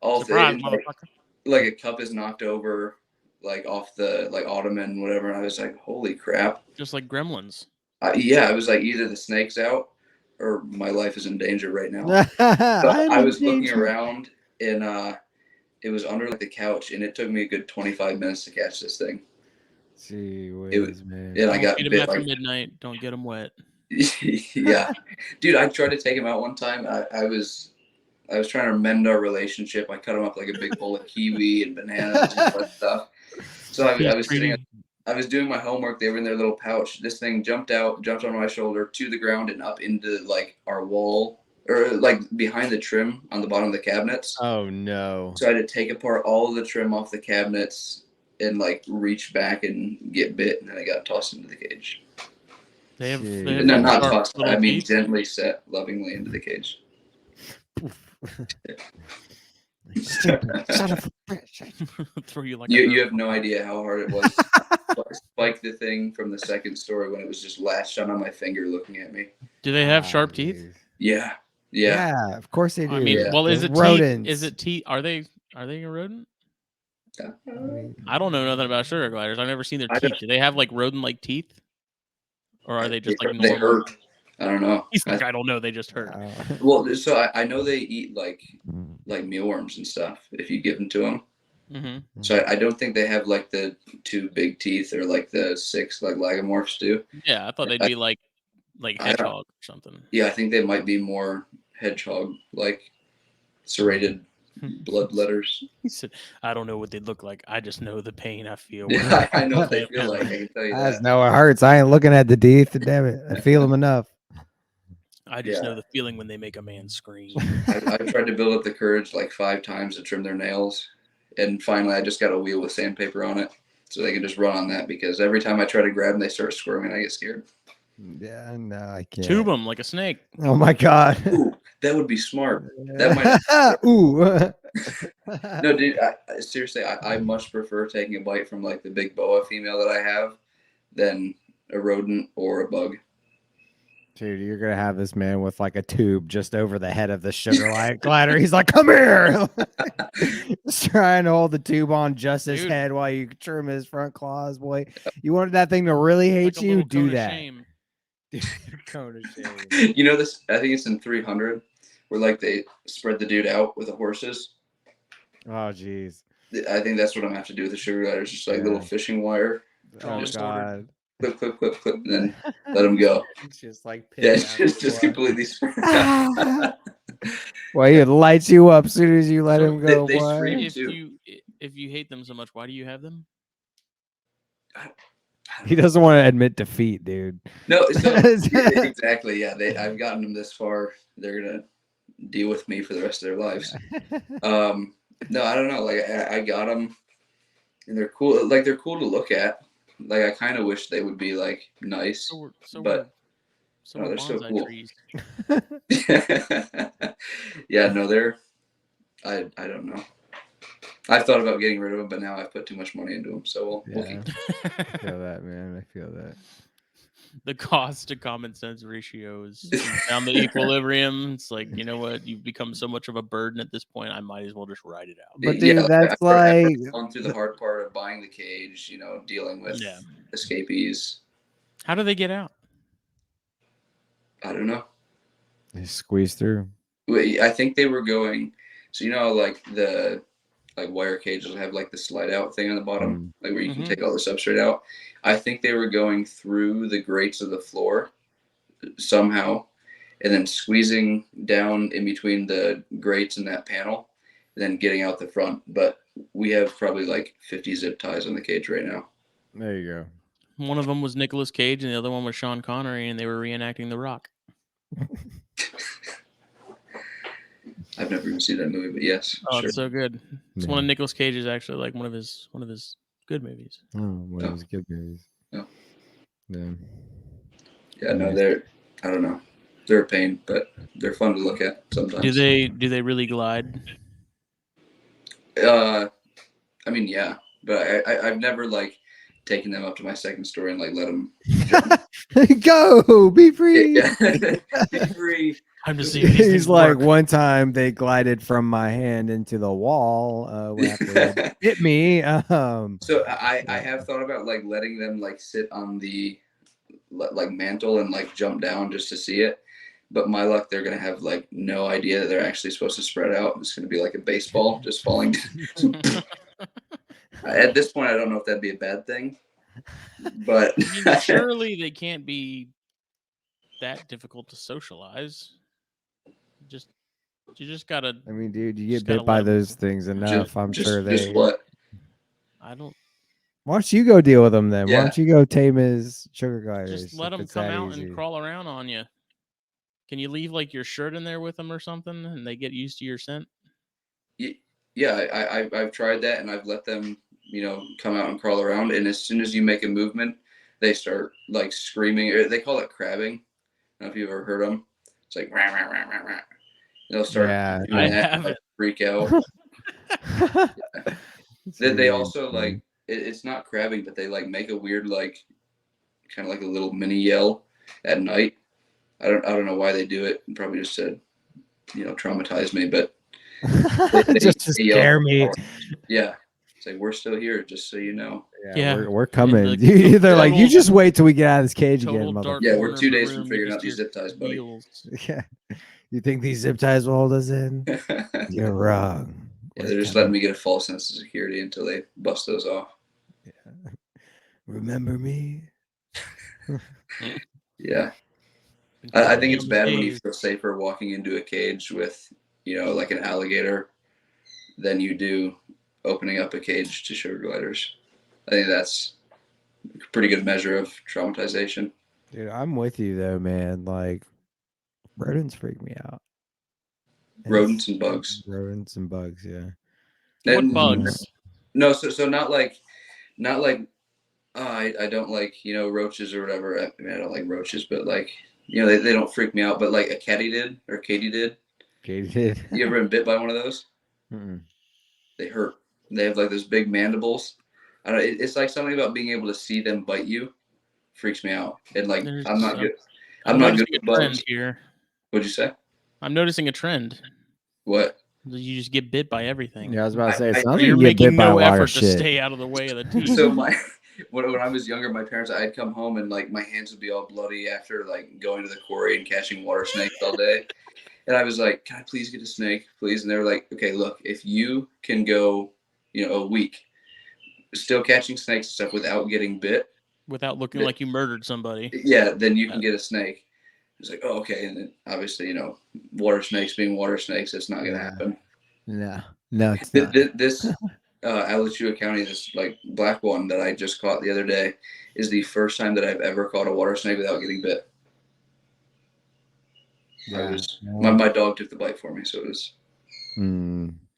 All Surprise, like, motherfucker. like a cup is knocked over, like off the ottoman, whatever. And I was like, holy crap. Just like gremlins. Yeah, I was like, either the snake's out or my life is in danger right now. I was looking around and it was under like the couch, and it took me a good 25 minutes to catch this thing. Gee whiz, man. And I got Don't bit after like midnight. Don't get them wet. yeah, dude. I tried to take him out one time. I was trying to mend our relationship. I cut him up like a big bowl of kiwi and bananas and all that stuff. So I was sitting. I was doing my homework. They were in their little pouch. This thing jumped on my shoulder to the ground and up into like our wall or like behind the trim on the bottom of the cabinets. Oh no! So I had to take apart all of the trim off the cabinets and like reach back and get bit, and then I got tossed into the cage. They have No, not tossed. I mean, teeth. gently set lovingly into the cage. Son of a bitch. Throw you like You have no idea how hard it was to spike the thing from the second story when it was just latched on my finger looking at me. Do they have sharp teeth? Yeah. Yeah, of course they do. I mean, Yeah. well, is it rodents? teeth? Is it teeth? Are they a rodent? Yeah. I don't know nothing about sugar gliders. I've never seen their I teeth. don't- Do they have like rodent-like teeth, or are they just like They normal? hurt. I don't know. He's like, I don't know. They just hurt. Well, so I know they eat like mealworms and stuff if you give them to them. Mm-hmm. So I don't think they have like the 2 big teeth or like the 6 like lagomorphs do. Yeah, I thought they'd be like hedgehog or something. Yeah, I think they might be more hedgehog like serrated bloodletters. He said, "I don't know what they look like. I just know the pain I feel." Yeah, I know what they feel like. I can tell you that. No, it hurts. I ain't looking at the teeth. Damn it, I feel them enough. I just know the feeling when they make a man scream. I've tried to build up the courage like 5 times to trim their nails, and finally I just got a wheel with sandpaper on it so they can just run on that, because every time I try to grab them, they start squirming. I get scared. Yeah, no, I can't. Tube them like a snake. Oh my god. Ooh, that would be smart. That might. Ooh. No, dude. Seriously, I much prefer taking a bite from like the big boa female that I have than a rodent or a bug. Dude, you're gonna have this man with like a tube just over the head of the sugar glider. He's like, "Come here!" Just trying to hold the tube on just his head while you trim his front claws. Boy, you wanted that thing to really hate like you? Do that. Dude, Cone of shame. You know this? I think it's in 300 where like they spread the dude out with the horses. Oh jeez. I think that's what I'm gonna have to do with the sugar gliders. Just like little fishing wire. Oh Just god. Clip, clip, clip, clip, and then let them go. It's just like Yeah, it's just completely. Well, he lights you up as soon as you let him go. They boy. scream. If you hate them so much, why do you have them? He doesn't want to admit defeat, dude. No, so, exactly. Yeah, I've gotten them this far. They're gonna deal with me for the rest of their lives. No, I don't know. Like I got them, and they're cool. Like they're cool to look at. Like I kind of wish they would be like nice, but no, they're so cool. Trees. Yeah, no, they're. I don't know. I've thought about getting rid of them, but now I've put too much money into them, so we'll keep them. I feel that, man. I feel that. The cost to common sense ratio is found the equilibrium. It's like, you know what? You've become so much of a burden at this point. I might as well just ride it out. But dude, that's I've gone through the hard part of buying the cage, dealing with escapees. How do they get out? I don't know. They squeeze through. I think they were going. So like the wire cages have like the slide out thing on the bottom, like where you can take all the substrate out. I think they were going through the grates of the floor somehow, and then squeezing down in between the grates and that panel, and then getting out the front. But we have probably like 50 zip ties on the cage right now. There you go. One of them was Nicolas Cage, and the other one was Sean Connery, and they were reenacting The Rock. I've never even seen that movie, but yes, Oh, sure. it's so good. It's one of Nicolas Cage's actually like one of his good movies. Oh, one of those good movies. Yeah. Yeah. Yeah, no, I don't know. They're a pain, but they're fun to look at sometimes. Do they really glide? I mean, yeah, but I've never like taken them up to my second story and like let them go be free. Yeah. Be free. I'm just seeing these He's things like, work. one time they glided from my hand into the wall. After they hit me. So I have thought about like letting them like sit on the like mantle and like jump down just to see it. But my luck, they're gonna have like no idea that they're actually supposed to spread out. It's gonna be like a baseball just falling. At this point, I don't know if that'd be a bad thing. But I mean, surely they can't be that difficult to socialize. You just gotta. I mean, dude, you Just get gotta bit by let 'em- those things enough. I'm sure they. Just what? I don't. Why don't you go deal with them then? Why Yeah. don't you go tame his sugar gliders? Just let if them it's come that out easy? and crawl around on you. Can you leave like your shirt in there with them or something, and they get used to your scent? Yeah, I've tried that, and I've let them, come out and crawl around. And as soon as you make a movement, they start like screaming. Or they call it crabbing. I don't know if you've ever heard them. It's like rah, rah, rah, rah, rah. They'll start Yeah, doing I that, haven't. like, freak out. They also like it's not crabbing, but they like make a weird like kind of like a little mini yell at night. I don't know why they do it. Probably just to traumatize me, but just to yell scare for me. hours. Yeah, it's like we're still here, just so you know. Yeah. we're coming. the They're like, total- you just wait till we get out of this cage again, Total mother. dark Yeah, corner we're 2 of the days from room, you figuring just out these hear zip ties, buddy. wheels. Yeah, you think these zip ties will hold us in? You're wrong. Yeah, they're just letting me get a false sense of security until they bust those off. Yeah. Remember me? Yeah. I think it's bad when you feel safer walking into a cage with, like an alligator than you do opening up a cage to sugar gliders. I think that's a pretty good measure of traumatization. Dude, I'm with you though, man. Like, rodents freak me out. Rodents and bugs. Rodents and bugs, yeah. What And, bugs? No, so not like I don't like roaches or whatever. I mean, I don't like roaches, but like they don't freak me out. But like a Katie did. Katie did. You ever been bit by one of those? Mm-mm. They hurt. They have like those big mandibles. I don't. It's like something about being able to see them bite you freaks me out. And like I'm not good. I'm not good with bugs. Here. What'd you say? I'm noticing a trend. What? You just get bit by everything. Yeah, I was about to say it's not You're you get bit making by a no lot of effort to shit. stay out of the way of the teeth. So when I was younger, my parents, I'd come home and like my hands would be all bloody after like going to the quarry and catching water snakes all day. And I was like, can I please get a snake, please? And they were like, okay, look, if you can go, a week still catching snakes and stuff without getting bit. Without looking like you murdered somebody. Yeah, then you can get a snake. It's like, oh, okay. And then obviously, water snakes being water snakes, it's not going to happen. No, it's not. This Alachua County, this like black one that I just caught the other day, is the first time that I've ever caught a water snake without getting bit. Yeah. My dog took the bite for me, so it was.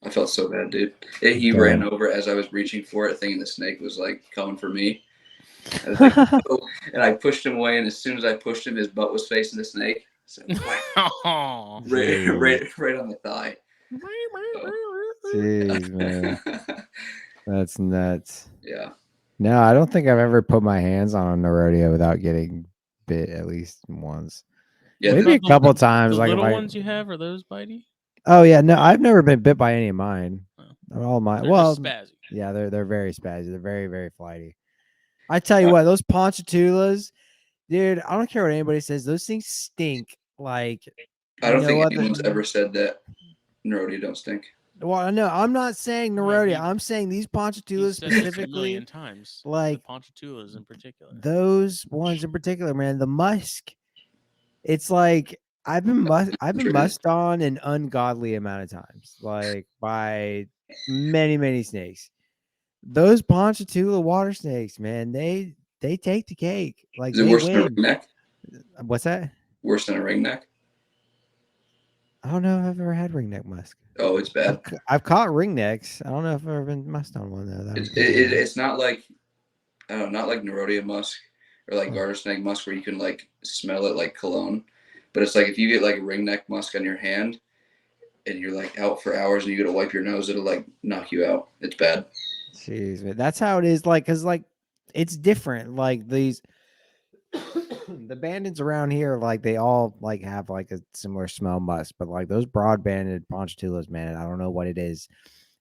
I felt so bad, dude. He ran over as I was reaching for it, thinking the snake was like coming for me. I was like, oh, and I pushed him away, and as soon as I pushed him, his butt was facing the snake. So, right on the thigh. Jeez, man. That's nuts. Yeah. No, I don't think I've ever put my hands on a Nerodia without getting bit at least once. Yeah, maybe a couple times. The like little ones you have, are those bitey? Oh yeah, no, I've never been bit by any of mine. All mine. They're Well, just spazzy. Yeah, they're very spazzy. They're very, very flighty. I tell you what, those Ponchatulas, dude, I don't care what anybody says. Those things stink. Like, I don't think anyone's ever said that Nerodia don't stink. Well, no, I'm not saying Nerodia. I'm saying these Ponchatulas specifically. A million times. Like the Ponchatulas in particular. Those ones in particular, man. The musk. It's like I've been musked on an ungodly amount of times, like by many snakes. Those Ponchatoula water snakes, man, they take the cake. Like Is it they worse than a win. ringneck? What's that? Worse than a ringneck? I don't know if I've ever had ringneck musk. Oh, it's bad. I've caught ringnecks. I don't know if I've ever been musked on one though. It's not like, I don't know, not like Nerodia musk or like Oh. garter snake musk where you can like smell it like cologne. But it's like if you get like a ringneck musk on your hand and you're like out for hours and you gotta wipe your nose, it'll like knock you out. It's bad. Jeez, man. That's how it is. Like, cause like it's different. Like these the bandits around here, like they all like have like a similar smell musk, but like those broad banded Ponchatulas, man, I don't know what it is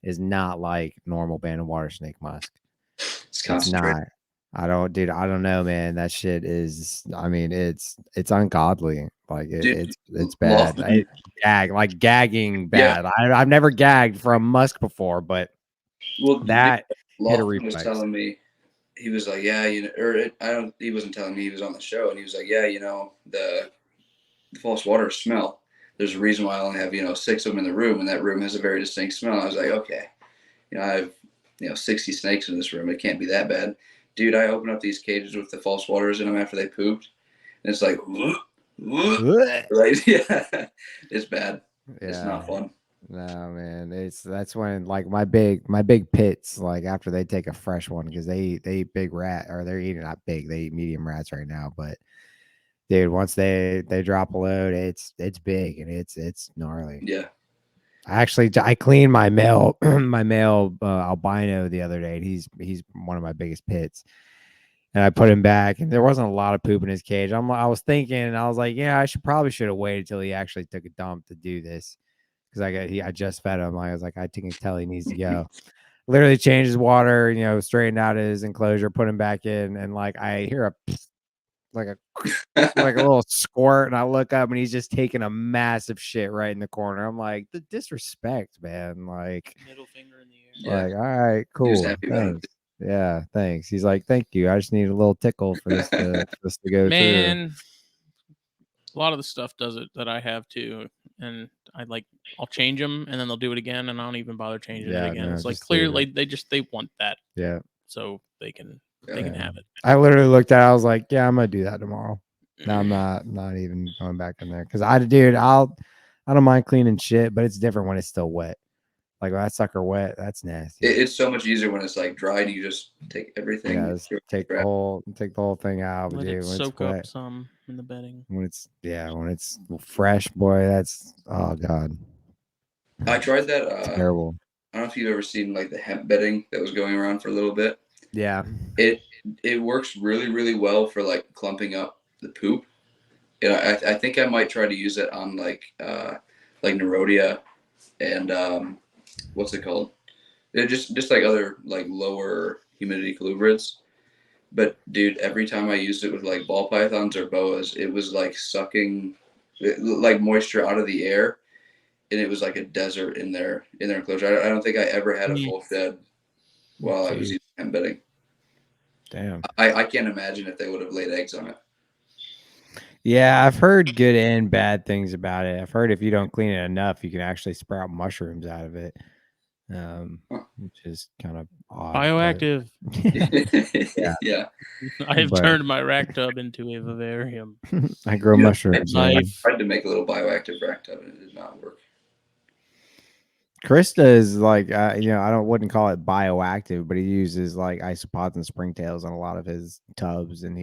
not like normal banded water snake musk. It's It's concentrated. not. I don't know, man. That shit is. I mean, it's ungodly. Like Dude, it's bad. Lofton, Gagging yeah. bad. I've never gagged from musk before, but Well, that hit a Lofton was reflex. telling me, he was like, yeah, you know, he wasn't telling me, he was on the show, and he was like, yeah, you know, the false water smell. There's a reason why I only have, you know, 6 of them in the room, and that room has a very distinct smell. I was like, okay, you know, I have, you know, 60 snakes in this room. It can't be that bad. Dude, I open up these cages with the false waters in them after they pooped, and it's like, right? Yeah, it's bad. Yeah. It's not fun. No, man. That's when like my big pits, like after they take a fresh one, because they eat big rat, or they're eating not big, they eat medium rats right now. But dude, once they drop a load, it's big and it's gnarly. Yeah. I cleaned my male albino the other day. And he's one of my biggest pits. And I put him back, and there wasn't a lot of poop in his cage. I was thinking, and I was like, yeah, I should have waited till he actually took a dump to do this, because I just fed him. I was like, I can tell he needs to go. Literally changed his water, you know, straightened out his enclosure, put him back in, and like I hear a like a like a little squirt, and I look up, and he's just taking a massive shit right in the corner. I'm like, the disrespect, man. Like, Middle finger in the air. Yeah. like, all right, He was cool, happy about it. thanks. Yeah, thanks. He's like, thank you. I just need a little tickle for this to go through. Man, a lot of the stuff does it that I have too, and I'll change them, and then they'll do it again, and I don't even bother changing it again. No, It's like just leave clearly it. they want that, Yeah, so they can yeah. have it. I literally looked at it, I was like, yeah, I'm gonna do that tomorrow. No, I'm not even going back in there, because I don't mind cleaning shit, but it's different when it's still wet. Like when that sucker wet, that's nasty. It's so much easier when it's like dried. You just take everything. Yeah, just take the whole thing out. Let Dude, it when soak it's wet, up some in the bedding. when it's fresh, boy, that's oh god. I tried that. It's terrible. I don't know if you've ever seen like the hemp bedding that was going around for a little bit. Yeah. It works really well for like clumping up the poop. And I think I might try to use it on like Nerodia and what's it called? It just like other like lower humidity colubrids. But dude, every time I used it with like ball pythons or boas, it was like sucking like moisture out of the air, and it was like a desert in their enclosure. I don't think I ever had a full shed while I was using hemp bedding. Damn. I can't imagine if they would have laid eggs on it. Yeah, I've heard good and bad things about it. I've heard if you don't clean it enough, you can actually sprout mushrooms out of it, which is kind of odd. Bioactive. Yeah. I have turned my rack tub into a vivarium. I grow mushrooms. I tried to make a little bioactive rack tub, and it did not work. Krista is like, I wouldn't call it bioactive, but he uses like isopods and springtails on a lot of his tubs, and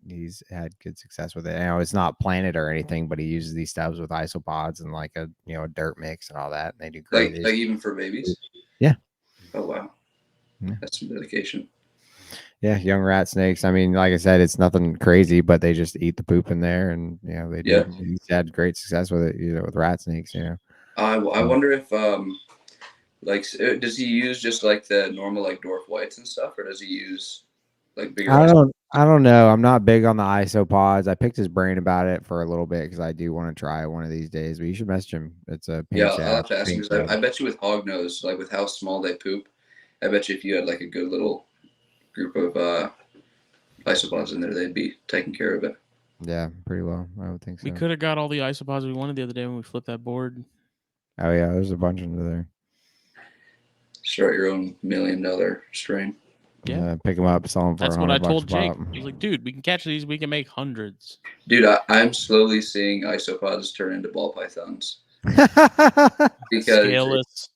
he's had good success with it. It's not planted or anything, but he uses these tubs with isopods and like a dirt mix and all that, and they do great. Like even for babies. Yeah. Oh wow. Yeah. That's some dedication. Yeah, young rat snakes. I mean, like I said, it's nothing crazy, but they just eat the poop in there, and they do. He's had great success with it, with rat snakes. I wonder if does he use just like the normal like dwarf whites and stuff, or does he use like bigger? I don't know. I'm not big on the isopods. I picked his brain about it for a little bit because I do want to try it one of these days. But you should message him. It's a I'll have to ask him, because I bet you with hognose, like with how small they poop, I bet you if you had like a good little group of isopods in there, they'd be taking care of it. Yeah, pretty well. I would think so. We could have got all the isopods we wanted the other day when we flipped that board. Oh yeah, there's a bunch under there. Start your own $1 million strain. Yeah. Pick them up, sell them for That's what I $100 told a Jake. pop. I was like, dude, we can catch these. We can make hundreds. Dude, I'm slowly seeing isopods turn into ball pythons. Because Scaleless.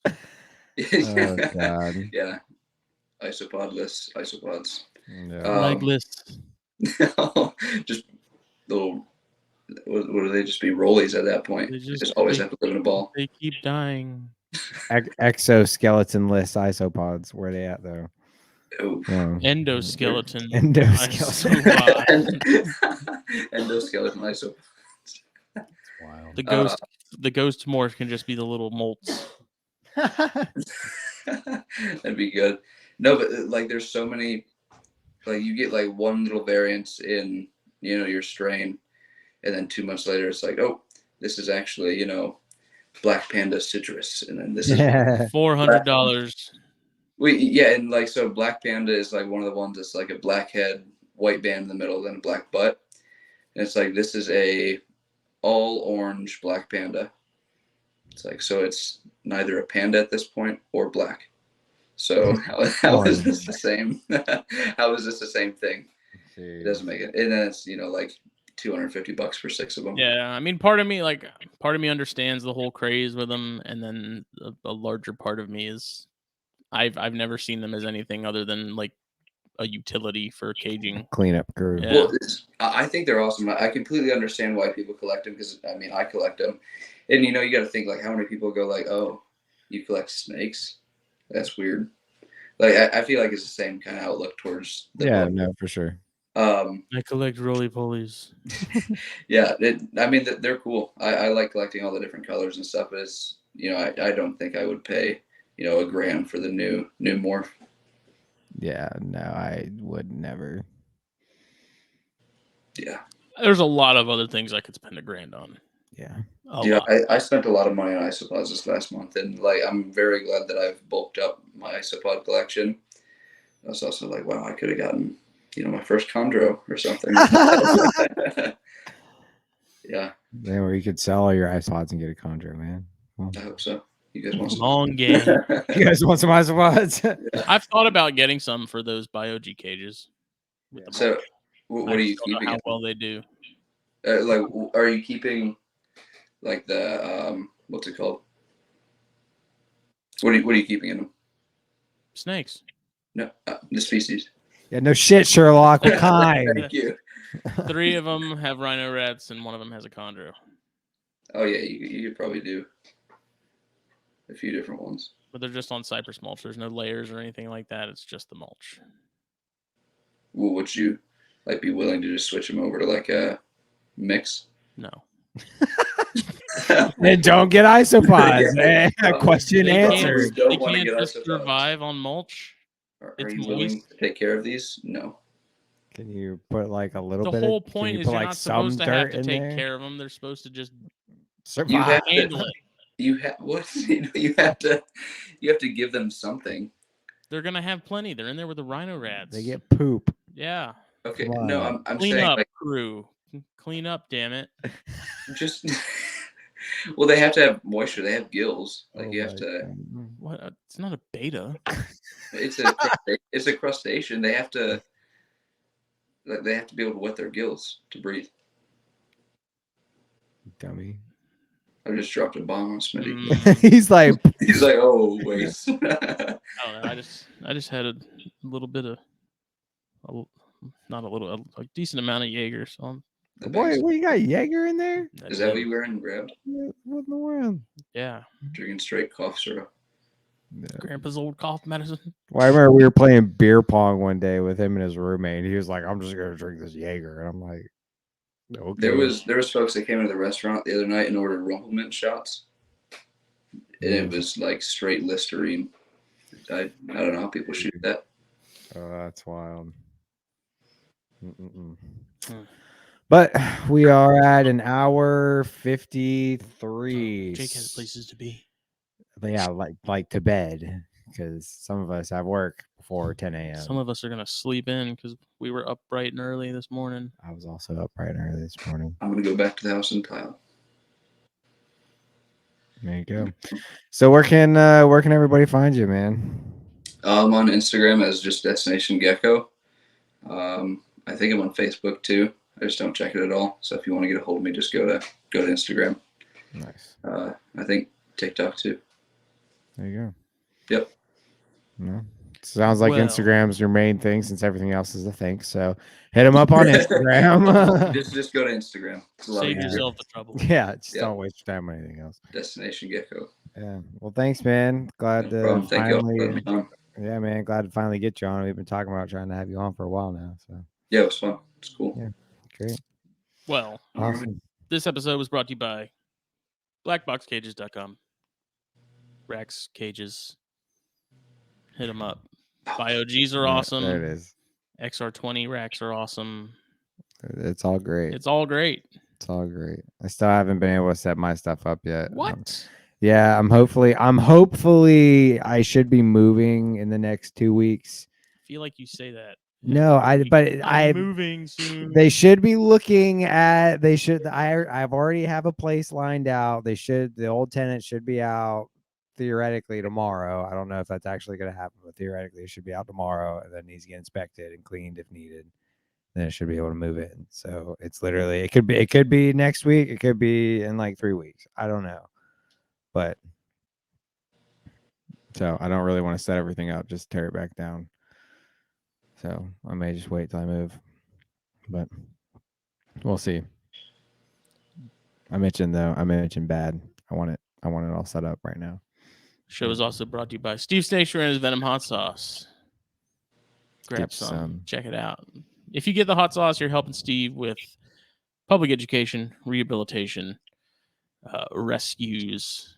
Oh god. yeah, isopodless isopods. Yeah. Legless. Just little. What do they just be? Rollies at that point. They They just- just always they- have to live in a ball. They keep dying. Exoskeleton-less isopods. Where they at though? Oh. Oh. Endoskeleton. Endoskeleton. Endoskeleton isopods. Wild. The ghost morph can just be the little molts. That'd be good. No, but like, there's so many. Like, you get like one little variance in your strain, and then 2 months later, it's like, oh, this is actually black panda citrus, and then this is $400. and like, so black panda is like one of the ones that's like a black head, white band in the middle, then a black butt, and it's like, this is a all orange black panda. It's like, so it's neither a panda at this point or black. So how is this the same? How is this the same thing? It doesn't make it. And then it's like $250 for 6 of them. Yeah, I mean, part of me understands the whole craze with them, and then a larger part of me is I've never seen them as anything other than like a utility for caging. Cleanup crew. Yeah. Well, I think they're awesome. I completely understand why people collect them, because I mean, I collect them, and you got to think, like, how many people go like, oh, you collect snakes? That's weird. Like, I feel like it's the same kind of outlook towards the book. No, for sure. I collect roly-polies. Yeah, I mean, they're cool. I like collecting all the different colors and stuff, but it's, I don't think I would pay, $1,000 for the new morph. Yeah, no, I would never. Yeah. There's a lot of other things I could spend $1,000 on. Yeah. I spent a lot of money on isopods this last month, and like, I'm very glad that I've bulked up my isopod collection. I was also like, wow, I could have gotten, my first chondro or something. Yeah. Then where you could sell all your isopods and get a chondro, man. Well, I hope so. You guys want some? Long game. you guys want some isopods? I've thought about getting some for those Biogi cages. With the So, mulch. what I are you just don't know keeping? how well they do. Like, are you keeping like the what's it called? What are you keeping in them? Snakes. No, the species. Yeah, no shit, Sherlock. What kind? Thank you. 3 of them have rhino rats, and 1 of them has a chondro. Oh yeah, you could probably do a few different ones. But they're just on cypress mulch. There's no layers or anything like that. It's just the mulch. Well, would you like be willing to just switch them over to like a mix? No. Then don't get isopods. Yeah. Question They answered. Don't They wanna can't get just isopods. survive on mulch. Are It's you willing moist. to take care of these? No. Can you put like a little The bit? whole Can point you is put you're like not some supposed to have dirt to in take there? care of them. They're supposed to just Survive. You have handle to. it. You have what? You have to give them something. They're gonna have plenty. They're in there with the rhino rats. They get poop. Yeah. Okay. Come No, on. I'm Clean saying up, like, crew. Clean up, damn it. just. Well, they have to have moisture. They have gills. Like, Oh you have my to. God. What? It's not a beta. It's a crustacean. They have to. Like, they have to be able to wet their gills to breathe. Dummy. I just dropped a bomb on Smitty. He's like, He's like, oh wait. I don't know. I just had a little bit of, not a little, a decent amount of Jaeger. So I'm, boy, what you got Jaeger in there? Is that what you were in grab? What in the world? Yeah. Drinking straight cough syrup. Grandpa's old cough medicine. Well, I remember we were playing beer pong one day with him and his roommate. And he was like, "I'm just gonna drink this Jaeger," and I'm like, "Okay." There was folks that came into the restaurant the other night and ordered Rumplemint shots. And it was like straight Listerine. I don't know how people shoot that. Oh, that's wild. Mm-mm-mm. Hmm. But we are at an hour 53. Jake has places to be. But yeah, like to bed because some of us have work. before 10 a.m. Some of us are gonna sleep in because we were up bright and early this morning. I was also up bright and early this morning. I'm gonna go back to the house and tile. There you go. So where can everybody find you, man? I'm on Instagram as just Destination Gecko. I think I'm on Facebook too. I just don't check it at all. So if you want to get a hold of me, just go to Instagram. Nice. I think TikTok too. There you go. Yep. No. Sounds like Well- Instagram's your main thing since everything else is a thing. So hit them up on Instagram. just go to Instagram. It's a lot Save easier. yourself the trouble. Yeah, just Yeah. don't waste your time on anything else. Destination Gecko. Yeah. Well, thanks, man. Glad No to problem. Thank you all for finally. letting me on. Yeah, man. Glad to finally get you on. We've been talking about trying to have you on for a while now. So Yeah, it was fun. It's cool. Yeah. great. Well, Awesome. this episode was brought to you by BlackBoxCages.com. Racks, cages. Hit them up. BioGs are Yeah, awesome. There it is. XR20 racks are awesome. It's all great. It's all great. It's all great. I still haven't been able to set my stuff up yet. What? Yeah, I'm hopefully I should be moving in the next 2 weeks. I feel like you say that. No, I'm I moving soon. they should be looking at I've already have a place lined out. The old tenant should be out theoretically tomorrow. I don't know if that's actually going to happen, but theoretically it should be out tomorrow, and then needs to get inspected and cleaned if needed. Then it should be able to move in. So it's literally it could be next week, it could be in like 3 weeks. I don't know. But so I don't really want to set everything up, just tear it back down. So I may just wait till I move, but we'll see. I mentioned bad. I want it all set up right now. Show is also brought to you by Steve Stationer and his Venom Hot Sauce. Grab Get some. some. Check it out. If you get the hot sauce, you're helping Steve with public education, rehabilitation, rescues,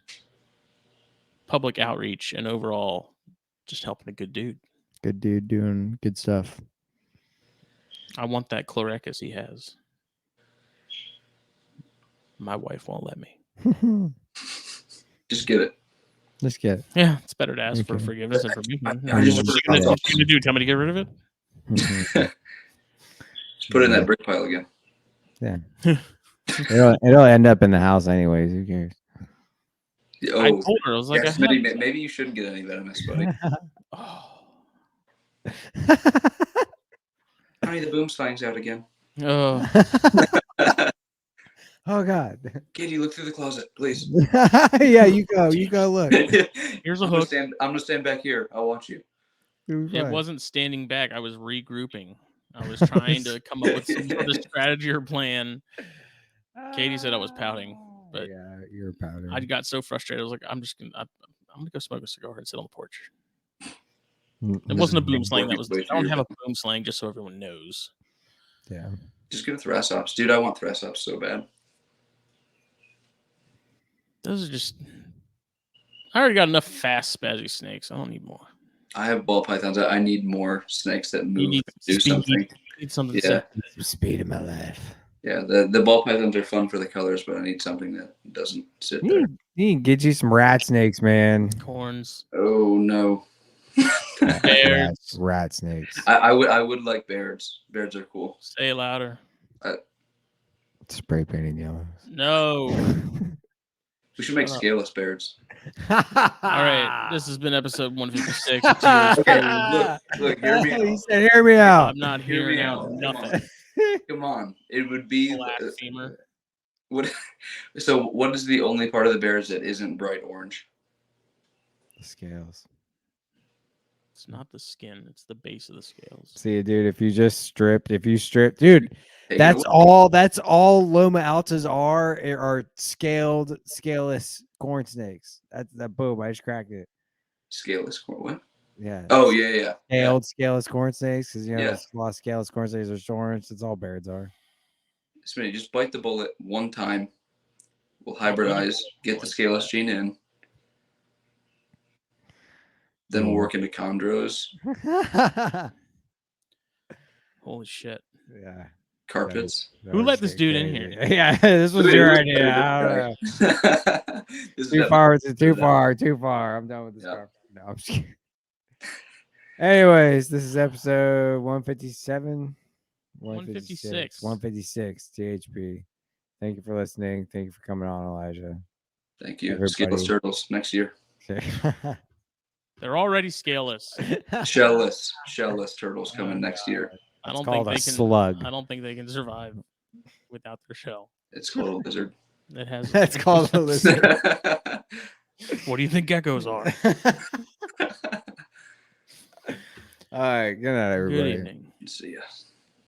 public outreach, and overall just helping a good dude. Good dude doing good stuff. I want that Chloricus he has. My wife won't let me. Just get it. Let's get it. Yeah, it's better to ask for Okay. forgiveness and forgiveness. I just- What are you gonna do? Tell me to get rid of it? Just put it in that brick pile again. Yeah. It'll end up in the house anyways. Who cares? Oh, I told her, I was like, yeah, I Smitty, had- maybe you shouldn't get any venomous, buddy. oh. Honey, the boom slang's out again. Oh. Oh God. Katie, look through the closet, please. Yeah, you go look. Here's a I'm hook. gonna stand back here. I'll watch you. It wasn't standing back. I was regrouping. I was trying to come up with some sort of strategy or plan. Katie said I was pouting, but yeah, you're pouting. I got so frustrated. I was like, I'm gonna go smoke a cigar and sit on the porch. Mm, It wasn't a boom Just slang. work That your was. way I through don't your have a boom slang, just so everyone knows. Yeah. Just get a Thrasops. Dude, I want Thrasops so bad. Those are just. I already got enough fast spazzy snakes. I don't need more. I have ball pythons. I need more snakes that move need and do speed. something. Need something. Yeah. Speed in my life. Yeah, the ball pythons are fun for the colors, but I need something that doesn't sit there. You can get you some rat snakes, man. Corns. Oh no. Bears. Rat snakes. I would like bears. Bears are cool. Say it louder. Spray painted yellow. No. We should make Shut up. scaleless bears. All right. This has been episode 156. of Okay, THP. look, hear me He out. said, "Hear me out." I'm not Hear me hearing out out. nothing. Come on. It would be Blasphemer. what so what is the only part of the bears that isn't bright orange? The scales. It's not the skin. It's the base of the scales. See, dude, if you strip, dude, Take it that's away. all Loma Altas are scaled, scaleless corn snakes. That boom, I just cracked it. Scaleless corn. What? Yeah. Oh yeah. Scaled, scaleless corn snakes, because Yeah. there's a lot of scaleless corn snakes are orange. It's all bears are. Smitty, just bite the bullet one time. We'll hybridize, get the scaleless gene in. Then we'll work into chondros, Holy shit. Yeah. carpets. Who let this dude in here? Yeah, this was your idea. I don't know. This is Too far. I'm done with this. Yeah. No, I'm just kidding. Anyways, this is episode 157. 156. 156 THP. Thank you for listening. Thank you for coming on, Elijah. Thank you. Everybody. Scaleless turtles next year. They're already scaleless. Shellless turtles coming next year. I It's don't called think a they can. slug. I don't think they can survive without their shell. It's called a lizard. It has. That's called a lizard. What do you think geckos are? All right. Good night, everybody. Good evening. See ya.